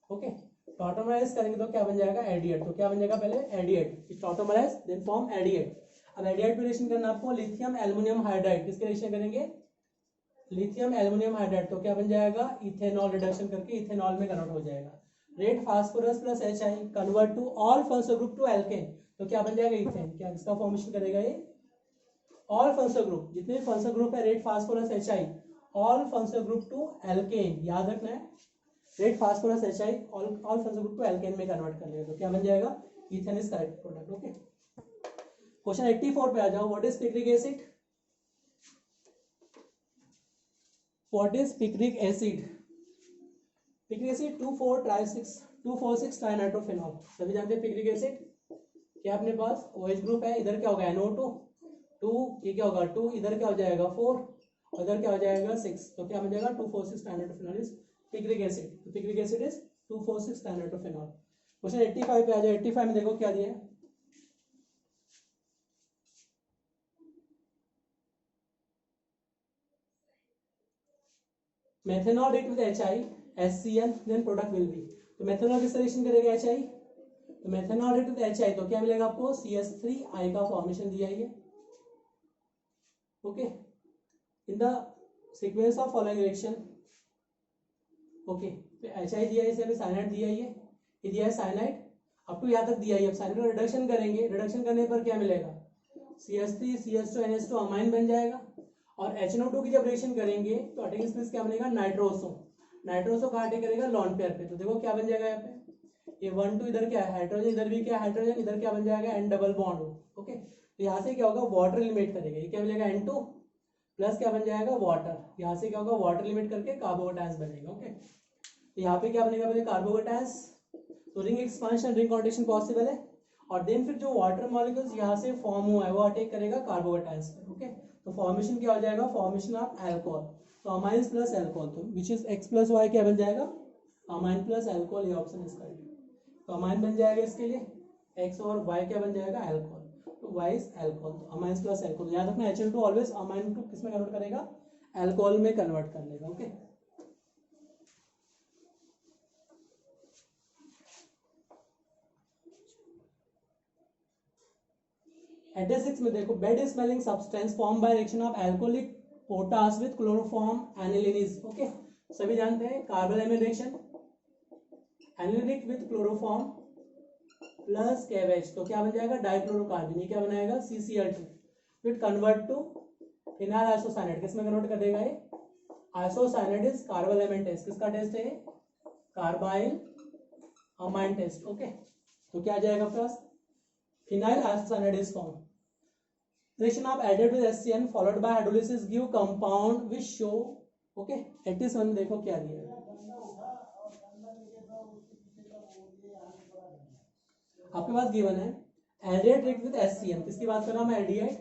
ओके. टॉटोमराइज करेंगे तो क्या बन जाएगा एडिएट, तो क्या बन जाएगा पहले एडिएट, टॉटोमराइज देन फॉर्म एडिएट. अब एडिएट पे रिएक्शन करना आपको लिथियम एल्युमिनियम हाइड्राइड, किसके रिएक्शन करेंगे लिथियम एल्युमिनियम हाइड्राइड, तो क्या बन जाएगा इथेनॉल रिडक्शन करके इथेनॉल में कन्वर्ट हो जाएगा. Red phosphorus plus HI convert to all functional group to alkane, तो क्या बन जाएगा इथेन, क्या इसका फॉर्मेशन करेगा ये ऑल फंक्शनल ग्रुप, जितने भी फंक्शनल ग्रुप है red phosphorus HI all functional group to alkane, याद रखना है red phosphorus HI all functional group to alkane में कन्वर्ट कर लेगा, तो क्या बन जाएगा ethane is correct product, okay. Question 84 पे आ जाओ, what is picric acid, what is picric acid, picric acid 2,4,6 trinitrophenol, सभी जानते हैं पिक्रिक एसिड. क्या अपने पास OH ग्रुप है, इधर क्या होगा NO2 2, ये क्या होगा 2, इधर क्या हो जाएगा 4, और इधर क्या हो जाएगा 6, तो क्या बन जाएगा 2,4,6 ट्राइनाइट्रोफेनॉल इज पिक्रिक एसिड. तो पिक्रिक एसिड इज 2,4,6 ट्राइनाइट्रोफेनॉल. क्वेश्चन 85 पे आ जाए, 85 में देखो क्या दिया है, methanol react with HI HCl then product will be, तो मेथेनॉल किससे रिएक्शन करेगा HI, तो मेथेनॉल रिएक्ट विद HI, तो क्या मिलेगा आपको CH3I का फॉर्मेशन दिया है, okay. In the sequence of following reaction, okay. HI दिया है, इसे अभी साइनाइड दिया है, ये दिया है साइनाइड अप टू यहाँ तक दिया है. अब साइनाइड का रिडक्शन करेंगे, रिडक्शन करने पर क्या मिलेगा CH3 CH2 NH2 अमाइन बन जाएगा, और HNO2 की जब रिएक्शन करेंगे तो अटेकिंग स्पीसीज क्या बनेगा, नाइट्रोसो। नाइट्रोसो कहाँ अटैक करेगा, लॉन पेयर पे। तो देखो क्या बन जाएगा यहाँ पे, ये 1 2 इधर क्या है हाइड्रोजन, इधर भी क्या है हाइड्रोजन, इधर क्या बन जाएगा N डबल बॉन्ड। ओके, तो यहाँ से क्या होगा, वाटर लिमिट करेगा, ये क्या बनेगा N2 प्लस क्या बन जाएगा वाटर, यहाँ से क्या होगा वाटर लिमिट करके कार्बोकेटायंस बनेगा। ओके, तो यहाँ पे क्या बनेगा, बनेगा कार्बोकेटायंस। तो ring expansion ring contraction possible है, और देन फिर जो वाटर मॉलिक्यूल्स यहाँ से फॉर्म हुआ है वो अटैक करेगा कार्बोकेटायंस पे। ओके, तो फॉर्मेशन क्या हो जाएगा, फॉर्मेशन ऑफ अल्कोहल। तो अमाइंस प्लस अल्कोहल, तो which is X plus Y क्या बन जाएगा, अमाइन प्लस अल्कोहल, ये ऑप्शन इसका है। तो अमाइन बन जाएगा इसके लिए X और Y क्या बन जाएगा, अल्कोहल। तो Y इज अल्कोहल, तो अमाइंस प्लस अल्कोहल। याद रखना HN2 ऑलवेज अमाइन टू किस में कन्वर्ट करेगा, अल्कोहल में कन्वर्ट कर लेगा। ओके, एड्रेस 6 में देखो, bad smelling substance form by reaction of alcoholic potash with chloroform aniline. Okay, सभी जानते हैं कार्बन एमिन रिएक्शन, एनिलिक विद क्लोरोफॉर्म प्लस KH, तो क्या बन जाएगा डाइक्लोरोकार्बन, ये क्या बनाएगा CCl2, फिर कन्वर्ट टू फिनाइल आइसोसाइनेट, किस में कन्वर्ट कर देगा ये, isocyanate is carbon amine test, किसका टेस्ट है, कार्बाइल अमाइन टेस्ट। ओके, तो क्या आ जाएगा plus phenyl isocyanate is form. Reaction of added with HCN followed by hydrolysis give compound which show. Okay, 81 देखो क्या दिया है, आपके पास गिवन है एल्डिहाइड रिएक्ट विद HCN, किसकी बात कर रहा हूं मैं, एल्डिहाइड।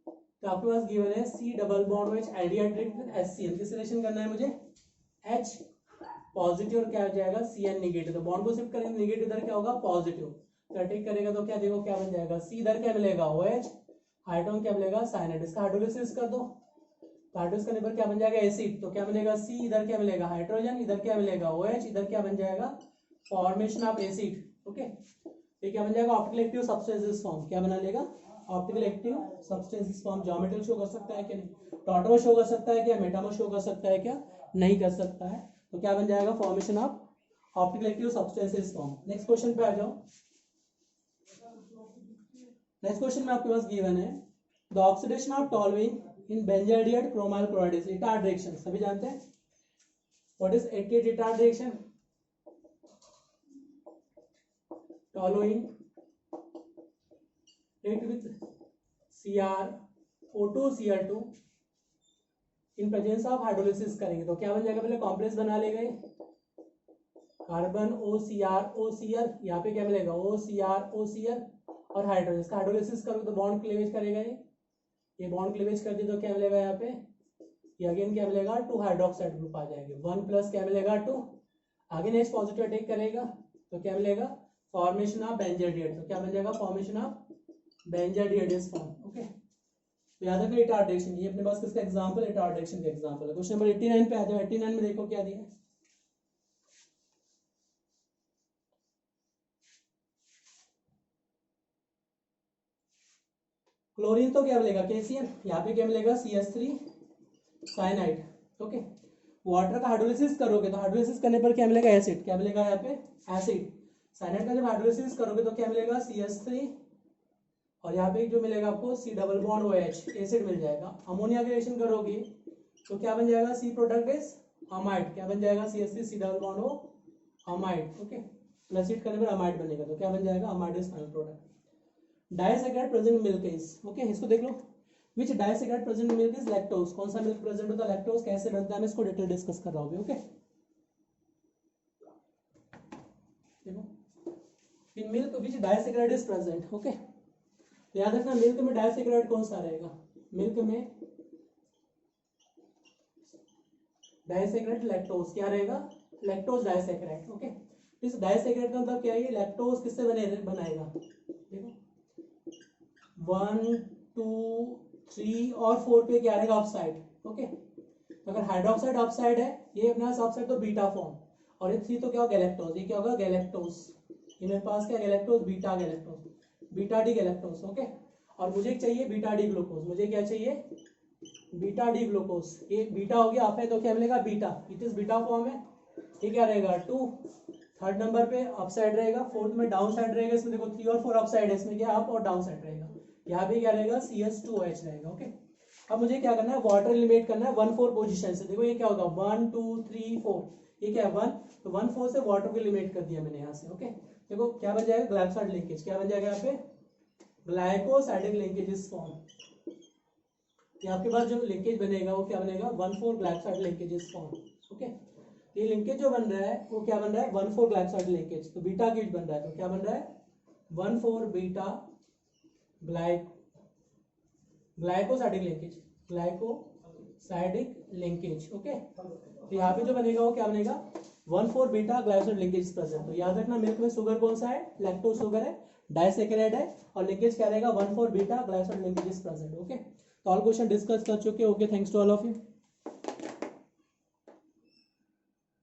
तो आपके पास गिवन है C double bond OH, aldehyde react with HCN, किस रिलेशन करना है मुझे, H पॉजिटिव और क्या हो जाएगा CN निगेटिव। तो बॉन्ड को शिफ्ट करेंगे, निगेटिव इधर क्या होगा पॉजिटिव, तो अटैक करेगा तो क्या देखो क्या बन जाएगा, C इधर क्या मिलेगा OH, हाइड्रोजन क्या मिलेगा साइनाइड, इसका हाइड्रोलिसिस कर दो, तो हाइड्रोलिसिस करने पर क्या बन जाएगा एसिड, तो क्या बनेगा C, इधर क्या मिलेगा हाइड्रोजन, इधर क्या मिलेगा OH, इधर क्या बन जाएगा फॉर्मेशन ऑफ एसिड। ओके, ये क्या बन जाएगा ऑप्टिकल एक्टिव सब्सटेंसेस फॉर्म, क्या बना लेगा optical active substances form. Geometry show कर सकता है क्या, नहीं, टॉटो शो कर सकता है क्या, मेटामो शो कर सकता है क्या, नहीं कर सकता है। तो क्या बन जाएगा formation of optical active substances form. Next question पे आ जाओ। नेक्स्ट क्वेश्चन में आपके पास गिवन है the oxidation of toluene in benzaldehyde chromyl chloride is Etard reaction, सभी जानते हैं what is 88 Etard reaction, toluene react with CrO2Cl2 in presence of hydrolysis करेंगे, तो क्या बन जाएगा, पहले कॉम्प्लेक्स बना लेंगे कार्बन OCrOCl, यहाँ पे क्या मिलेगा OCrOCl और हाइड्रोजन, इसका हाइड्रोलिसिस करोगे तो बॉन्ड क्लीवेज करेगा, ये बॉन्ड क्लीवेज कर दिए तो क्या मिलेगा यहाँ पे, ये अगेन क्या मिलेगा 2 हाइड्रोक्साइड ग्रुप आ जाएंगे, 1 प्लस क्या मिलेगा 2, अगेन H पॉजिटिव अटैक करेगा तो क्या मिलेगा फॉर्मेशन ऑफ बेंजाइडिएट, तो क्या बन जाएगा formation of benzaldehyde is form. Okay, तो याद रखिए रिटार्डेशन, ये अपने पास किसका एग्जांपल, रिटार्डेशन का एग्जांपल है। क्वेश्चन नंबर 89 पे आ जाओ। 89 में देखो क्या दिया है, क्लोरीन तो क्या मिलेगा KCl, यहाँ पे क्या मिलेगा CH3 साइनाइड। ओके, वाटर का हाइड्रोलिसिस करोगे तो हाइड्रोलिसिस करने पर क्या मिलेगा एसिड, क्या मिलेगा यहाँ पे एसिड। साइनाइड का जब हाइड्रोलिसिस करोगे तो क्या मिलेगा CH3 और यहाँ पे जो मिलेगा आपको C double bond OH, acid मिल जाएगा। अमोनिया की रिएक्शन करोगे तो क्या बन जाएगा C प्रोडक्ट इज अमाइड, क्या बन जाएगा CH3 C double bond O amide. Okay, plus heat करने पर अमाइड बनेगा तो क्या बन जाएगा amide is final product. Disaccharide present milk is, okay इसको देख लो, which disaccharide present milk is lactose, कौन सा मिल्क प्रेजेंट होता है लैक्टोज, कैसे बनता है मैं इसको डिटेल डिस्कस कर रहा हूँ। ओके, देखो in milk which disaccharide is present. Okay, तो याद रखना मिल्क में डाइसैकेराइड कौन सा रहेगा, मिल्क में डाइसैकेराइड लैक्टोज क्या रहेगा, लैक्टोज डाइसैकेराइड। ओके, इस डाइसैकेराइड का मतलब क्या है, लैक्टोज किससे बनाएगा, देखो 1 2 3 और 4 पे क्या रहेगा ऑक्साइड। ओके, तो अगर हाइड्रोक्साइड ऑक्साइड है ये अपना ऑक्साइड तो बीटा फॉर्म, और ये 3 तो क्या होगा गैलेक्टोज, ये क्या होगा गैलेक्टोज, ये मेरे पास क्या galactose beta galactose beta D galactose. Okay, और मुझे चाहिए बीटा डी ग्लूकोज, मुझे क्या चाहिए बीटा डी ग्लूकोज, ये बीटा हो गया आपने तो क्या मिलेगा beta, it is beta form है, ये क्या रहेगा 2, थर्ड नंबर पे अप साइड रहेगा, फोर्थ में डाउन साइड रहेगा, इसमें देखो 3 और 4 अप साइड है, इसमें क्या अप और डाउन साइड रहेगा, यहाँ भी क्या रहेगा CH2OH रहेगा। ओके, अब मुझे क्या करना है, वाटर एलिमिनेट करना है 1-4 पोजीशन से। देखो ये क्या होगा 1 2 3 4, ये क्या है 1, तो 1-4 से वाटर को एलिमिनेट कर दिया मैंने यहाँ से। ओके देखो क्या बन जाएगा, ग्लाइकोसाइड लिंकेज क्या बन जाएगा यहाँ पे, ग्लाइकोसाइडिक लिंकेज इज फॉर्म। ये आपके पास जो लिंकेज बनेगा वो क्या बनेगा 1-4 glycoside linkage is form. Okay ये लिंकेज जो बन रहा है वो क्या बन रहा है 1-4 ग्लाइकोसाइड लिंकेज, तो बीटा की बन रहा है, तो क्या बन रहा है 1-4 beta glycosidic linkage, glycosidic linkage. Okay तो यहाँ पे जो बनेगा वो क्या बनेगा 1-4 बीटा ग्लाइकोसाइड लिंकेज प्रेजेंट। तो याद रखना मिल्क में शुगर कौन सा है, लैक्टोज शुगर है, डाइसैकेराइड है, और लिंकेज क्या रहेगा 1-4 beta glycoside linkage present. Okay तो ऑल क्वेश्चन डिस्कस कर चुके। Okay thanks to all of you.